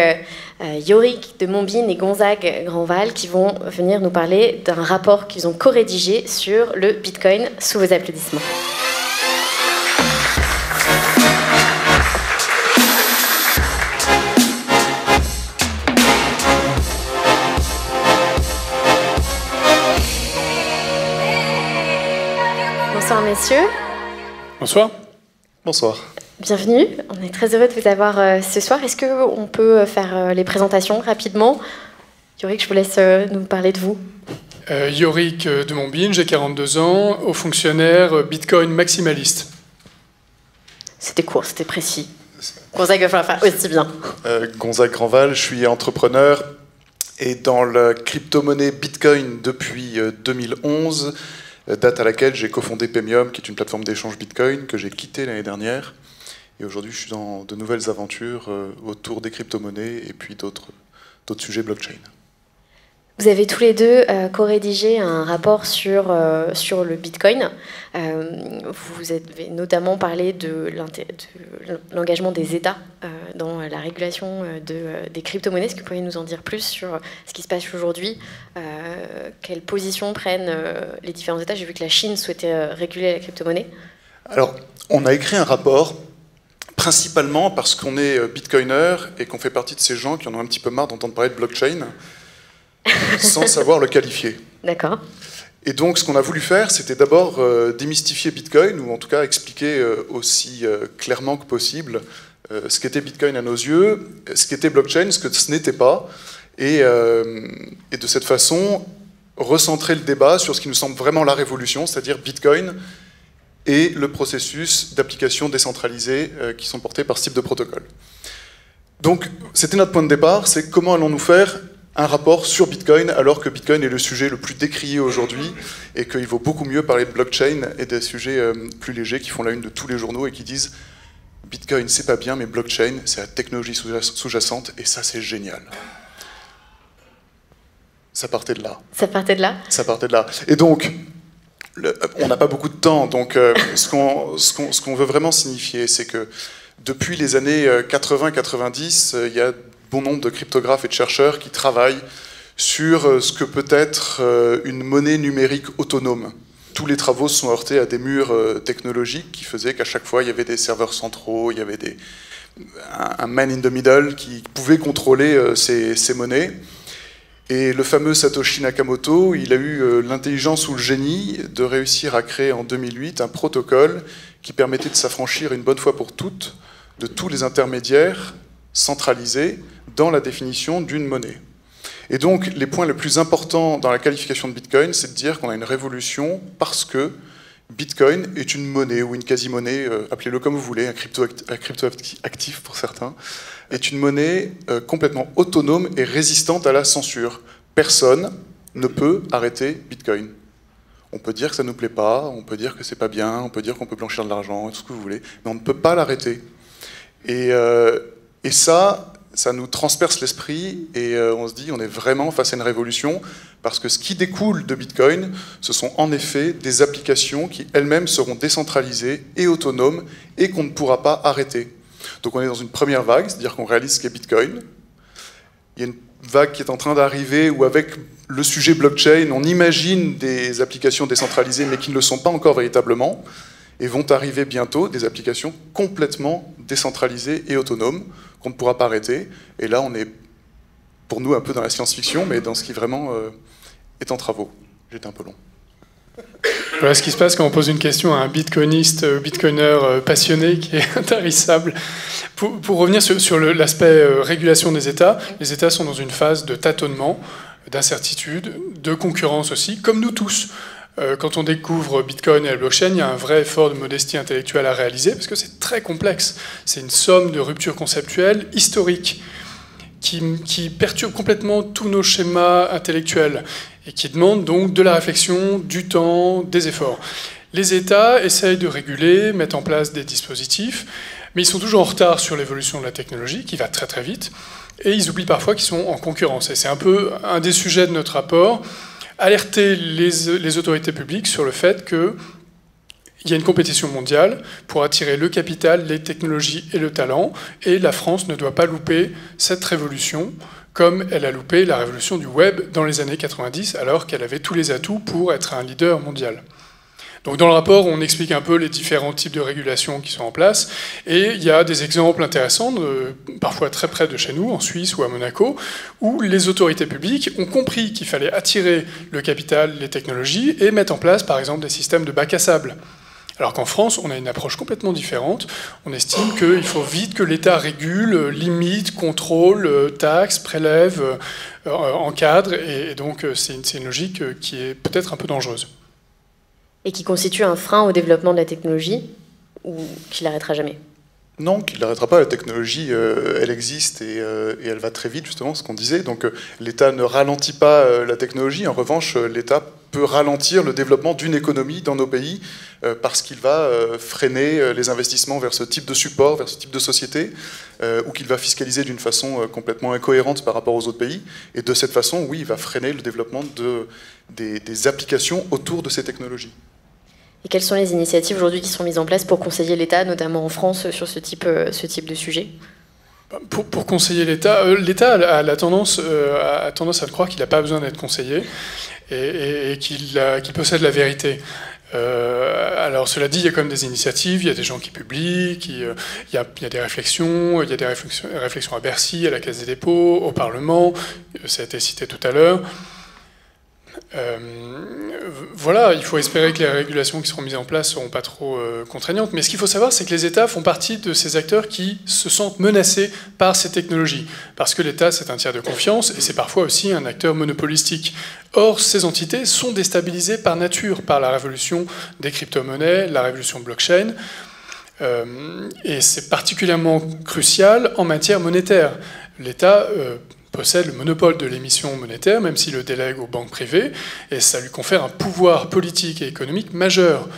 Yorick de Montbine et Gonzague Grandval qui vont venir nous parler d'un rapport qu'ils ont co-rédigé sur le Bitcoin. Sous vos applaudissements. Bonsoir messieurs. Bonsoir. Bonsoir. Bienvenue, on est très heureux de vous avoir ce soir. Est-ce qu'on peut faire les présentations rapidement? Yorick, je vous laisse nous parler de vous. Yorick de Montbine, j'ai 42 ans, haut fonctionnaire, Bitcoin maximaliste. C'était court, c'était précis. Gonzague va falloir faire aussi bien. Gonzague Grandval, je suis entrepreneur et dans la crypto-monnaie Bitcoin depuis 2011, date à laquelle j'ai cofondé Paymium, qui est une plateforme d'échange Bitcoin que j'ai quittée l'année dernière. Et aujourd'hui, je suis dans de nouvelles aventures autour des crypto-monnaies et puis d'autres sujets blockchain. Vous avez tous les deux co-rédigé un rapport sur le Bitcoin. Vous avez notamment parlé de l'engagement des États dans la régulation des crypto-monnaies. Est-ce que vous pourriez nous en dire plus sur ce qui se passe aujourd'hui? Quelle position prennent les différents États? J'ai vu que la Chine souhaitait réguler la crypto-monnaie. Alors, on a écrit un rapport principalement parce qu'on est bitcoiner et qu'on fait partie de ces gens qui en ont un petit peu marre d'entendre parler de blockchain sans savoir le qualifier. D'accord. Et donc, ce qu'on a voulu faire, c'était d'abord démystifier Bitcoin, ou en tout cas expliquer aussi clairement que possible ce qu'était Bitcoin à nos yeux, ce qu'était blockchain, ce que ce n'était pas, et de cette façon, recentrer le débat sur ce qui nous semble vraiment la révolution, c'est-à-dire Bitcoin et le processus d'application décentralisée qui sont portés par ce type de protocole. Donc, c'était notre point de départ, c'est comment allons-nous faire un rapport sur Bitcoin, alors que Bitcoin est le sujet le plus décrié aujourd'hui et qu'il vaut beaucoup mieux parler de blockchain et des sujets plus légers qui font la une de tous les journaux et qui disent Bitcoin, c'est pas bien, mais blockchain, c'est la technologie sous-jacente et ça, c'est génial. Ça partait de là. Ça partait de là. Ça partait de là. Et donc, on n'a pas beaucoup de temps, donc ce qu'on veut vraiment signifier, c'est que depuis les années 80-90, il y a bon nombre de cryptographes et de chercheurs qui travaillent sur ce que peut être une monnaie numérique autonome. Tous les travaux se sont heurtés à des murs technologiques qui faisaient qu'à chaque fois, il y avait des serveurs centraux, il y avait un man in the middle qui pouvait contrôler ces monnaies. Et le fameux Satoshi Nakamoto, il a eu l'intelligence ou le génie de réussir à créer en 2008 un protocole qui permettait de s'affranchir une bonne fois pour toutes de tous les intermédiaires centralisés dans la définition d'une monnaie. Et donc, les points les plus importants dans la qualification de Bitcoin, c'est de dire qu'on a une révolution parce que Bitcoin est une monnaie ou une quasi-monnaie, appelez-le comme vous voulez, un crypto-actif pour certains, est une monnaie complètement autonome et résistante à la censure. Personne ne peut arrêter Bitcoin. On peut dire que ça ne nous plaît pas, on peut dire que c'est pas bien, on peut dire qu'on peut blanchir de l'argent, tout ce que vous voulez, mais on ne peut pas l'arrêter. Et ça nous transperce l'esprit et on se dit on est vraiment face à une révolution parce que ce qui découle de Bitcoin, ce sont en effet des applications qui elles-mêmes seront décentralisées et autonomes et qu'on ne pourra pas arrêter. Donc on est dans une première vague, c'est-à-dire qu'on réalise ce qu'est Bitcoin. Il y a une vague qui est en train d'arriver où avec le sujet blockchain, on imagine des applications décentralisées mais qui ne le sont pas encore véritablement. Et vont arriver bientôt des applications complètement décentralisées et autonomes qu'on ne pourra pas arrêter. Et là, on est, pour nous, un peu dans la science-fiction, mais dans ce qui vraiment est en travaux. J'étais un peu long. Voilà ce qui se passe quand on pose une question à un bitcoiniste, bitcoiner passionné qui est intarissable. Pour revenir sur l'aspect régulation des États, les États sont dans une phase de tâtonnement, d'incertitude, de concurrence aussi, comme nous tous. Quand on découvre Bitcoin et la blockchain, il y a un vrai effort de modestie intellectuelle à réaliser parce que c'est très complexe. C'est une somme de ruptures conceptuelles historiques qui perturbe complètement tous nos schémas intellectuels et qui demande donc de la réflexion, du temps, des efforts. Les États essayent de réguler, mettent en place des dispositifs, mais ils sont toujours en retard sur l'évolution de la technologie qui va très très vite et ils oublient parfois qu'ils sont en concurrence. Et c'est un peu un des sujets de notre rapport. Alerter les autorités publiques sur le fait qu'il y a une compétition mondiale pour attirer le capital, les technologies et le talent, et la France ne doit pas louper cette révolution comme elle a loupé la révolution du web dans les années 90, alors qu'elle avait tous les atouts pour être un leader mondial. Donc dans le rapport, on explique un peu les différents types de régulations qui sont en place, et il y a des exemples intéressants, parfois très près de chez nous, en Suisse ou à Monaco, où les autorités publiques ont compris qu'il fallait attirer le capital, les technologies, et mettre en place, par exemple, des systèmes de bac à sable. Alors qu'en France, on a une approche complètement différente. On estime qu'il faut vite que l'État régule, limite, contrôle, taxe, prélève, encadre, et donc c'est une logique qui est peut-être un peu dangereuse. Et qui constitue un frein au développement de la technologie, ou qui l'arrêtera jamais? Non, qui ne l'arrêtera pas. La technologie, elle existe et elle va très vite, justement, ce qu'on disait. Donc l'État ne ralentit pas la technologie. En revanche, l'État peut ralentir le développement d'une économie dans nos pays parce qu'il va freiner les investissements vers ce type de support, vers ce type de société, ou qu'il va fiscaliser d'une façon complètement incohérente par rapport aux autres pays. Et de cette façon, oui, il va freiner le développement des applications autour de ces technologies. Et quelles sont les initiatives aujourd'hui qui sont mises en place pour conseiller l'État, notamment en France, sur ce type de sujet? Pour conseiller l'État, l'État a tendance à croire qu'il n'a pas besoin d'être conseillé et qu'il possède la vérité. Alors cela dit, il y a quand même des initiatives, il y a des gens qui publient, il y a des réflexions, il y a des réflexions à Bercy, à la Caisse des dépôts, au Parlement, ça a été cité tout à l'heure. Voilà, il faut espérer que les régulations qui seront mises en place ne seront pas trop contraignantes. Mais ce qu'il faut savoir, c'est que les États font partie de ces acteurs qui se sentent menacés par ces technologies. Parce que l'État, c'est un tiers de confiance et c'est parfois aussi un acteur monopolistique. Or, ces entités sont déstabilisées par nature, par la révolution des crypto-monnaies, la révolution blockchain. Et c'est particulièrement crucial en matière monétaire. L'État possède le monopole de l'émission monétaire, même s'il le délègue aux banques privées, et ça lui confère un pouvoir politique et économique majeur.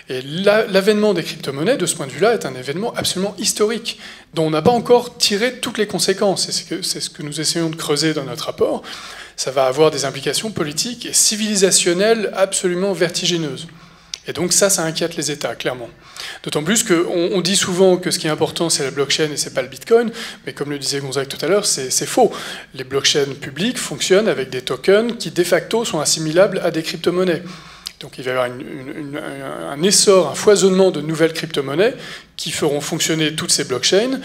Et l'avènement des crypto-monnaies, de ce point de vue-là, est un événement absolument historique, dont on n'a pas encore tiré toutes les conséquences. Et c'est ce que nous essayons de creuser dans notre rapport. Ça va avoir des implications politiques et civilisationnelles absolument vertigineuses. Et donc ça inquiète les États, clairement. D'autant plus qu'on dit souvent que ce qui est important, c'est la blockchain et c'est pas le Bitcoin, mais comme le disait Gonzague tout à l'heure, c'est faux. Les blockchains publiques fonctionnent avec des tokens qui, de facto, sont assimilables à des crypto-monnaies. Donc il va y avoir un essor, un foisonnement de nouvelles crypto-monnaies qui feront fonctionner toutes ces blockchains,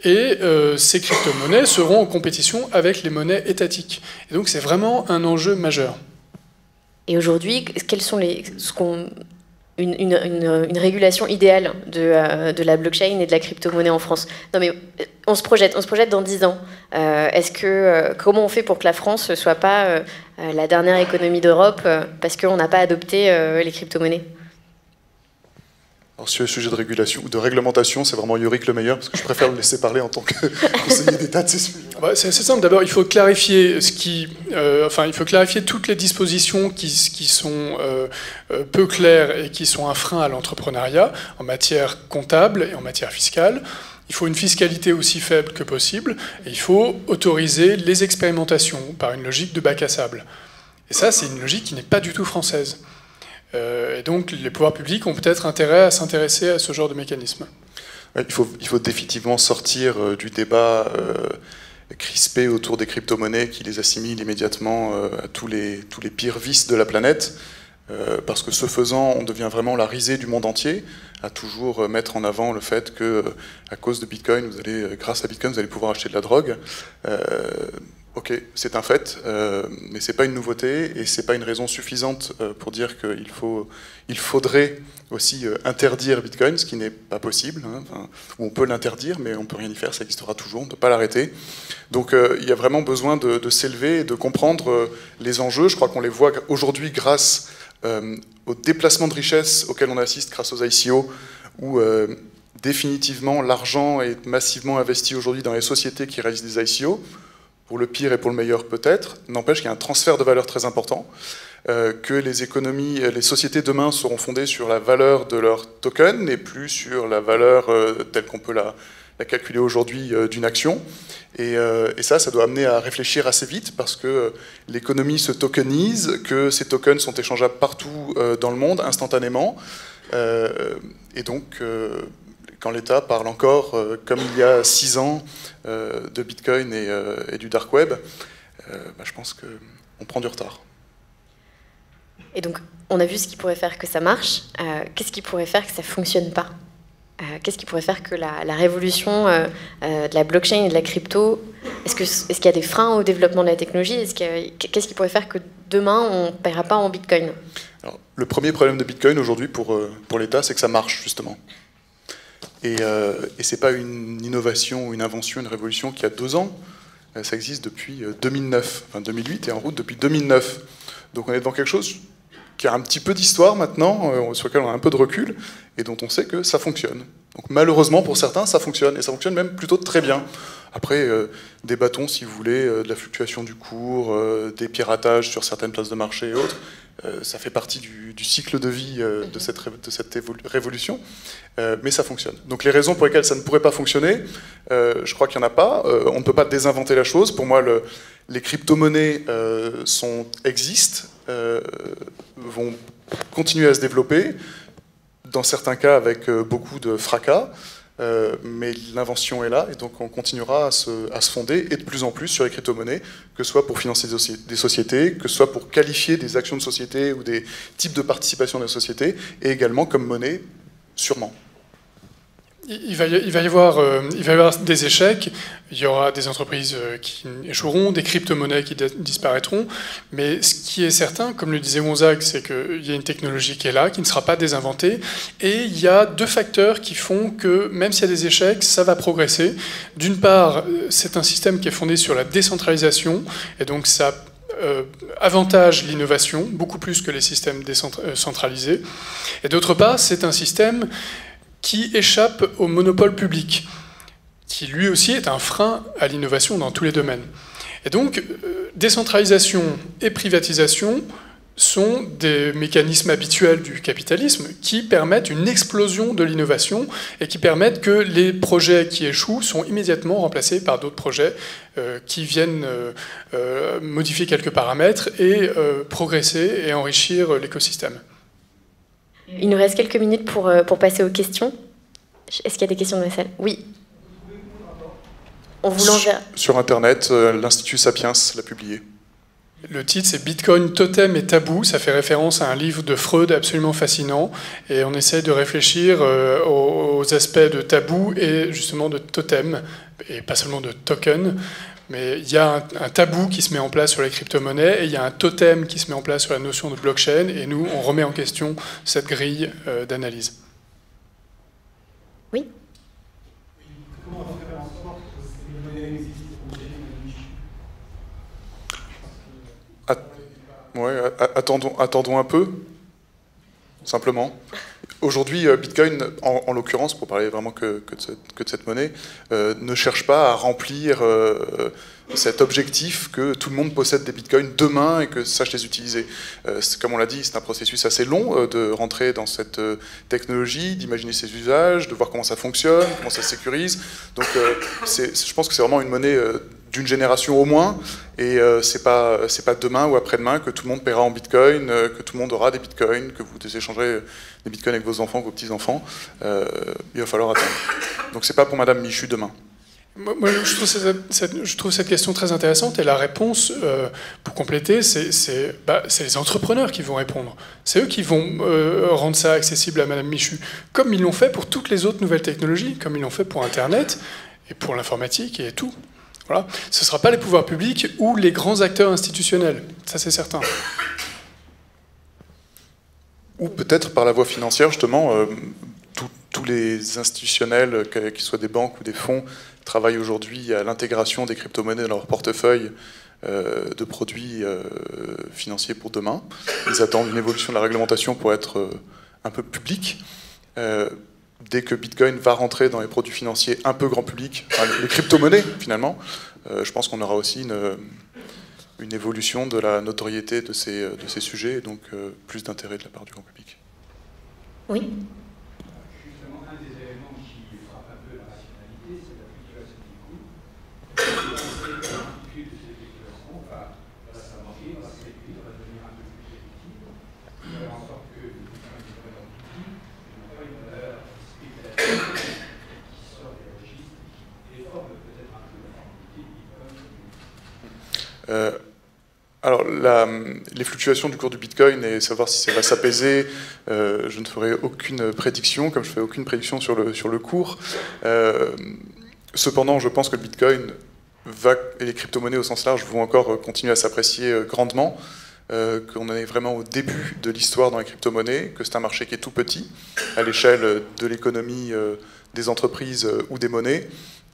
et ces crypto-monnaies seront en compétition avec les monnaies étatiques. Et donc c'est vraiment un enjeu majeur. Et aujourd'hui, quels sont une régulation idéale de la blockchain et de la crypto-monnaie en France? Non mais on se projette dans 10 ans. Comment on fait pour que la France ne soit pas la dernière économie d'Europe parce qu'on n'a pas adopté les crypto-monnaies? Alors sur le sujet de régulation ou de réglementation, c'est vraiment Yorick le meilleur, parce que je préfère le laisser parler en tant que conseiller d'État de ces sujets. C'est simple. D'abord, il faut clarifier toutes les dispositions qui sont peu claires et qui sont un frein à l'entrepreneuriat en matière comptable et en matière fiscale. Il faut une fiscalité aussi faible que possible, et il faut autoriser les expérimentations par une logique de bac à sable. Et ça, c'est une logique qui n'est pas du tout française. Et donc les pouvoirs publics ont peut-être intérêt à s'intéresser à ce genre de mécanisme. Il faut définitivement sortir du débat crispé autour des crypto-monnaies qui les assimilent immédiatement à tous les pires vices de la planète, parce que ce faisant, on devient vraiment la risée du monde entier, à toujours mettre en avant le fait que à cause de Bitcoin, grâce à Bitcoin, vous allez pouvoir acheter de la drogue. Ok, c'est un fait, mais c'est pas une nouveauté et c'est pas une raison suffisante pour dire qu'il faudrait aussi interdire Bitcoin, ce qui n'est pas possible. Ou on peut l'interdire, mais on peut rien y faire, ça existera toujours, on ne peut pas l'arrêter. Donc il y a vraiment besoin de s'élever et de comprendre les enjeux. Je crois qu'on les voit aujourd'hui grâce au déplacement de richesse auquel on assiste grâce aux ICO, où définitivement l'argent est massivement investi aujourd'hui dans les sociétés qui réalisent des ICO. Pour le pire et pour le meilleur peut-être, n'empêche qu'il y a un transfert de valeur très important, que les sociétés demain seront fondées sur la valeur de leur token et plus sur la valeur telle qu'on peut la calculer aujourd'hui d'une action. Et ça doit amener à réfléchir assez vite parce que l'économie se tokenise, que ces tokens sont échangeables partout dans le monde instantanément. Et donc, quand l'État parle encore, comme il y a 6 ans, de Bitcoin et du dark web, je pense qu'on prend du retard. Et donc, on a vu ce qui pourrait faire que ça marche. Qu'est-ce qui pourrait faire que ça ne fonctionne pas? Qu'est-ce qui pourrait faire que la révolution de la blockchain et de la crypto, est-ce qu'il y a des freins au développement de la technologie? Qu'est-ce qui pourrait faire que demain, on ne paiera pas en Bitcoin? Alors, le premier problème de Bitcoin aujourd'hui pour l'État, c'est que ça marche, justement. Et ce n'est pas une innovation ou une invention, une révolution qui a 2 ans. Ça existe depuis 2009. Enfin, 2008 est en route depuis 2009. Donc on est dans quelque chose qui a un petit peu d'histoire maintenant, sur lequel on a un peu de recul, et dont on sait que ça fonctionne. Donc malheureusement, pour certains, ça fonctionne, et ça fonctionne même plutôt très bien. Après, débattons, si vous voulez, de la fluctuation du cours, des piratages sur certaines places de marché et autres. Ça fait partie du cycle de vie de cette révolution, mais ça fonctionne. Donc les raisons pour lesquelles ça ne pourrait pas fonctionner, je crois qu'il n'y en a pas. On ne peut pas désinventer la chose. Pour moi, les crypto-monnaies existent, vont continuer à se développer, dans certains cas avec beaucoup de fracas, mais l'invention est là, et donc on continuera à se fonder, et de plus en plus sur les crypto-monnaies, que ce soit pour financer des sociétés, que ce soit pour qualifier des actions de société ou des types de participation de la société, et également comme monnaie, sûrement. Il va y avoir des échecs, il y aura des entreprises qui échoueront, des crypto-monnaies qui disparaîtront, mais ce qui est certain, comme le disait Gonzague, c'est qu'il y a une technologie qui est là, qui ne sera pas désinventée, et il y a 2 facteurs qui font que, même s'il y a des échecs, ça va progresser. D'une part, c'est un système qui est fondé sur la décentralisation, et donc ça avantage l'innovation, beaucoup plus que les systèmes centralisés. Et d'autre part, c'est un système qui échappe au monopole public, qui lui aussi est un frein à l'innovation dans tous les domaines. Et donc, décentralisation et privatisation sont des mécanismes habituels du capitalisme qui permettent une explosion de l'innovation et qui permettent que les projets qui échouent sont immédiatement remplacés par d'autres projets qui viennent modifier quelques paramètres et progresser et enrichir l'écosystème. Il nous reste quelques minutes pour passer aux questions. Est-ce qu'il y a des questions dans la salle? Oui. On vous l'enverra. Sur Internet, l'Institut Sapiens l'a publié. Le titre, c'est Bitcoin, totem et tabou. Ça fait référence à un livre de Freud absolument fascinant. Et on essaie de réfléchir aux aspects de tabou et justement de totem, et pas seulement de token. Mais il y a un tabou qui se met en place sur les crypto-monnaies et il y a un totem qui se met en place sur la notion de blockchain. Et nous, on remet en question cette grille d'analyse. Oui. Ouais, attendons un peu, simplement. Aujourd'hui, Bitcoin, en l'occurrence, pour parler vraiment que de cette monnaie, ne cherche pas à remplir cet objectif que tout le monde possède des Bitcoins demain et que sache les utiliser. Comme on l'a dit, c'est un processus assez long de rentrer dans cette technologie, d'imaginer ses usages, de voir comment ça fonctionne, comment ça se sécurise. Donc je pense que c'est vraiment une monnaie d'une génération au moins, et c'est pas demain ou après-demain que tout le monde paiera en Bitcoin, que tout le monde aura des Bitcoins, que vous échangerez des Bitcoins avec vos enfants, vos petits-enfants. Il va falloir attendre. Donc c'est pas pour Madame Michu demain. Moi, je trouve cette question très intéressante, et la réponse, pour compléter, c'est les entrepreneurs qui vont répondre. C'est eux qui vont rendre ça accessible à Madame Michu, comme ils l'ont fait pour toutes les autres nouvelles technologies, comme ils l'ont fait pour Internet, et pour l'informatique, et tout. Voilà. Ce ne sera pas les pouvoirs publics ou les grands acteurs institutionnels, ça c'est certain. Ou peut-être par la voie financière, justement, tous les institutionnels, qu'ils soient des banques ou des fonds, travaillent aujourd'hui à l'intégration des crypto-monnaies dans leur portefeuille de produits financiers pour demain. Ils attendent une évolution de la réglementation pour être un peu public. Dès que Bitcoin va rentrer dans les produits financiers un peu grand public, enfin, les crypto-monnaies finalement, je pense qu'on aura aussi une évolution de la notoriété de ces sujets, et donc plus d'intérêt de la part du grand public. Oui. Justement, un des éléments qui frappe un peu la rationalité, c'est la fluctuation du coût. L'amplitude de cette fluctuation va s'amortir, va se réduire, va devenir un peu plus effective, faire en sorte que le Bitcoin est vraiment petit, n'a pas une valeur spéculative qui sort des registres, qui déforme peut-être un peu la rentabilité du Bitcoin. Alors, les fluctuations du cours du Bitcoin et savoir si ça va s'apaiser, je ne ferai aucune prédiction, comme je ne fais aucune prédiction sur le cours. Cependant, je pense que le Bitcoin et les crypto-monnaies au sens large vont encore continuer à s'apprécier grandement, qu'on est vraiment au début de l'histoire dans les crypto-monnaies, que c'est un marché qui est tout petit à l'échelle de l'économie, des entreprises ou des monnaies.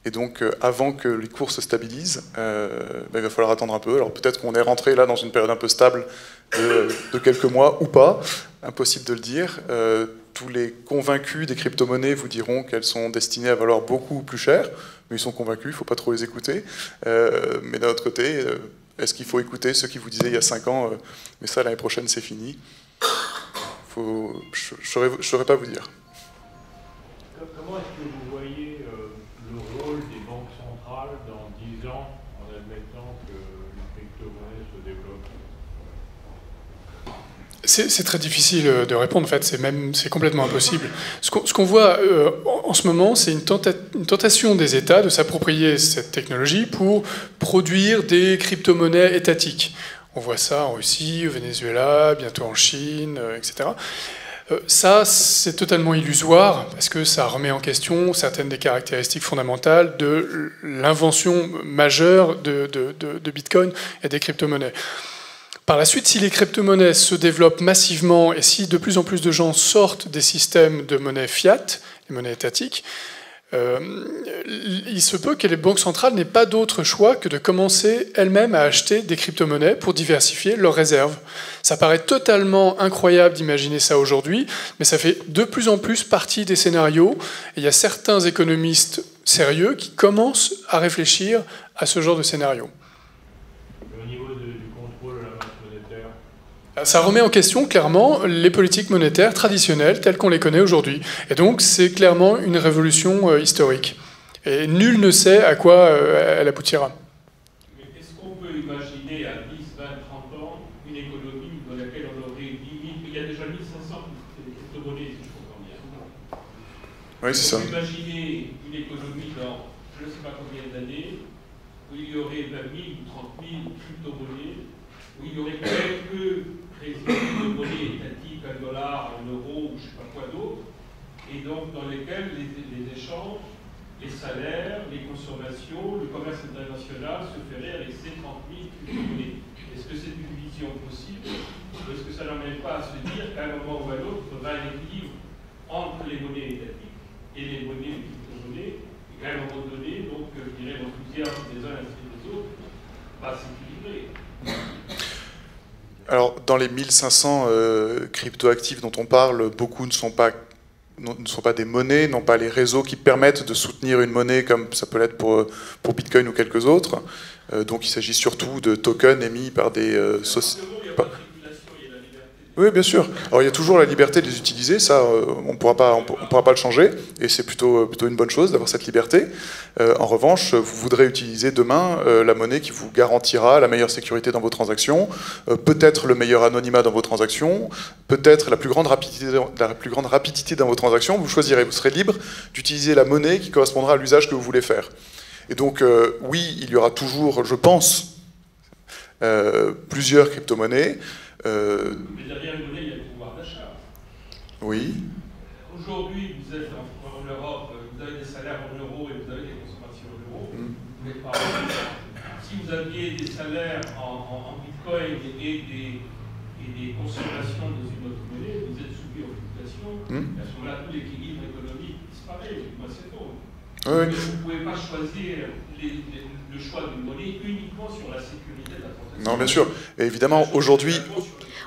Et donc, avant que les cours se stabilisent, il va falloir attendre un peu. Alors peut-être qu'on est rentré là dans une période un peu stable de quelques mois ou pas, impossible de le dire. Tous les convaincus des crypto-monnaies vous diront qu'elles sont destinées à valoir beaucoup plus cher, mais ils sont convaincus, il ne faut pas trop les écouter. Mais d'un autre côté, est-ce qu'il faut écouter ceux qui vous disaient il y a 5 ans mais ça l'année prochaine c'est fini? Je ne saurais pas vous dire. Comment est-ce que vous voyez le rôle des banques centrales dans 10 ans, en admettant que les crypto-monnaies se développent? C'est très difficile de répondre, en fait, c'est complètement impossible. Ce qu'on voit en ce moment, c'est une tentation des États de s'approprier cette technologie pour produire des crypto-monnaies étatiques. On voit ça en Russie, au Venezuela, bientôt en Chine, etc. Ça, c'est totalement illusoire, parce que ça remet en question certaines des caractéristiques fondamentales de l'invention majeure de Bitcoin et des crypto-monnaies. Par la suite, si les crypto-monnaies se développent massivement et si de plus en plus de gens sortent des systèmes de monnaie fiat, les monnaies étatiques, il se peut que les banques centrales n'aient pas d'autre choix que de commencer elles-mêmes à acheter des crypto-monnaies pour diversifier leurs réserves. Ça paraît totalement incroyable d'imaginer ça aujourd'hui, mais ça fait de plus en plus partie des scénarios. Et il y a certains économistes sérieux qui commencent à réfléchir à ce genre de scénario. Au niveau du contrôle de la masse monétaire, ça remet en question clairement les politiques monétaires traditionnelles telles qu'on les connaît aujourd'hui. Et donc c'est clairement une révolution historique. Et nul ne sait à quoi elle aboutira. mais est-ce qu'on peut imaginer à 10, 20, 30 ans une économie dans laquelle on aurait 10 000, il y a déjà 1500 crypto-monnaies Oui, c'est ça. Imaginez une économie dans je ne sais pas combien d'années où il y aurait 20 000 ou 30 000 crypto-monnaies, où il y aurait quelques résidus de monnaie étatiques, $1, €, ou je ne sais pas quoi d'autre, et donc dans lesquels les échanges, les salaires, les consommations, le commerce international se feraient avec ces 30 000 crypto-monnaies. Est-ce que c'est une vision possible? Ou est-ce que ça n'emmène pas à se dire qu'à un moment ou à l'autre, il faudra un équilibre entre les monnaies étatiques et les monnaies, les crypto-monnaies, et qu'à un moment donné, donc, je dirais, l'enthousiasme des uns et des autres va s'équilibrer? Alors, dans les 1500 crypto-actifs dont on parle, beaucoup ne sont pas des monnaies, n'ont pas les réseaux qui permettent de soutenir une monnaie comme ça peut l'être pour Bitcoin ou quelques autres. Donc il s'agit surtout de tokens émis par des sociétés. Oui, bien sûr. Alors il y a toujours la liberté de les utiliser, ça on pourra pas le changer, et c'est plutôt une bonne chose d'avoir cette liberté. En revanche, vous voudrez utiliser demain la monnaie qui vous garantira la meilleure sécurité dans vos transactions, peut-être le meilleur anonymat dans vos transactions, peut-être la plus grande rapidité dans vos transactions. Vous choisirez, vous serez libre d'utiliser la monnaie qui correspondra à l'usage que vous voulez faire. Et donc oui, il y aura toujours, je pense, plusieurs crypto-monnaies. Mais derrière une monnaie, il y a le pouvoir d'achat. Oui. Aujourd'hui, vous êtes en Europe, vous avez des salaires en euros et vous avez des consommations en euros. Vous n'êtes pas si vous aviez des salaires en bitcoin et des consommations dans une autre monnaie, vous êtes soumis aux fluctuations. À ce moment-là, tout l'équilibre économique disparaît. Moi, c'est tout. Oui. Vous ne pouvez pas choisir le choix d'une monnaie uniquement sur la sécurité de la transaction. Non, bien sûr. Et évidemment, aujourd'hui,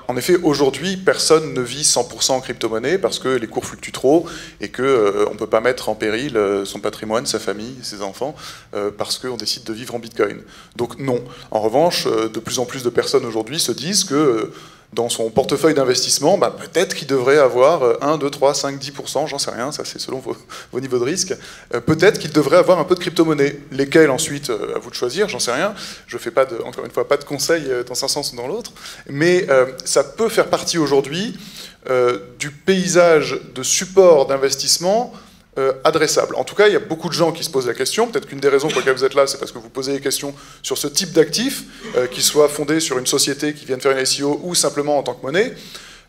en effet, aujourd'hui, personne ne vit 100% en crypto-monnaie parce que les cours fluctuent trop et qu'on ne peut pas mettre en péril son patrimoine, sa famille, ses enfants, parce qu'on décide de vivre en Bitcoin. Donc non. En revanche, de plus en plus de personnes aujourd'hui se disent que dans son portefeuille d'investissement, peut-être qu'il devrait avoir 1, 2, 3, 5, 10%, j'en sais rien, ça c'est selon vos niveaux de risque, peut-être qu'il devrait avoir un peu de crypto-monnaie. Lesquelles ensuite, à vous de choisir, j'en sais rien, je ne fais pas encore une fois pas de conseils dans un sens ou dans l'autre, mais ça peut faire partie aujourd'hui du paysage de support d'investissement adressable. En tout cas, il y a beaucoup de gens qui se posent la question. Peut-être qu'une des raisons pour lesquelles vous êtes là, c'est parce que vous posez des questions sur ce type d'actifs, qui soit fondé sur une société qui vient de faire une ICO ou simplement en tant que monnaie.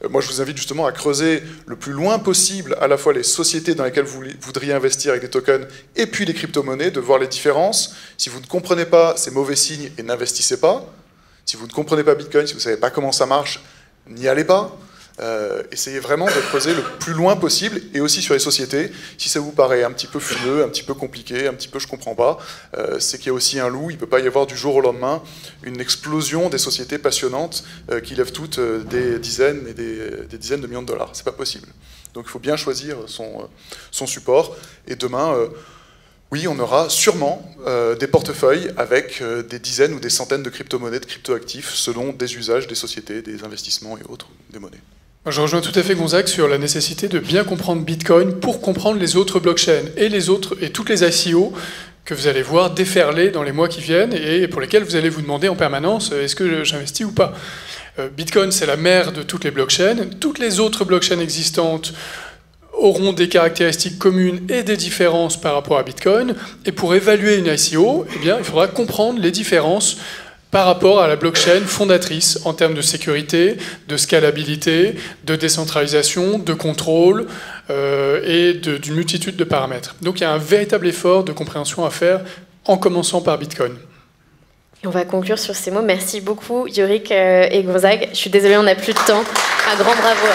Moi, je vous invite justement à creuser le plus loin possible à la fois les sociétés dans lesquelles vous voudriez investir avec des tokens et puis les crypto-monnaies, de voir les différences. Si vous ne comprenez pas, c'est mauvais signe et n'investissez pas. Si vous ne comprenez pas Bitcoin, si vous ne savez pas comment ça marche, n'y allez pas. Essayez vraiment de creuser le plus loin possible, et aussi sur les sociétés. Si ça vous paraît un petit peu fumeux, un petit peu compliqué, un petit peu je comprends pas, c'est qu'il y a aussi un loup. Il ne peut pas y avoir du jour au lendemain une explosion des sociétés passionnantes qui lèvent toutes des dizaines et des dizaines de millions de dollars. C'est pas possible. Donc il faut bien choisir son support, et demain oui, on aura sûrement des portefeuilles avec des dizaines ou des centaines de crypto-monnaies, de crypto-actifs, selon des usages des sociétés, des investissements et autres, des monnaies. Je rejoins tout à fait Gonzague sur la nécessité de bien comprendre Bitcoin pour comprendre les autres blockchains et toutes les ICO que vous allez voir déferler dans les mois qui viennent et pour lesquels vous allez vous demander en permanence est-ce que j'investis ou pas. Bitcoin, c'est la mère de toutes les blockchains. Toutes les autres blockchains existantes auront des caractéristiques communes et des différences par rapport à Bitcoin. Et pour évaluer une ICO, eh bien, il faudra comprendre les différences par rapport à la blockchain fondatrice en termes de sécurité, de scalabilité, de décentralisation, de contrôle et d'une multitude de paramètres. Donc il y a un véritable effort de compréhension à faire en commençant par Bitcoin. On va conclure sur ces mots. Merci beaucoup Yorick et Gonzague. Je suis désolée, on n'a plus de temps. Un grand bravo.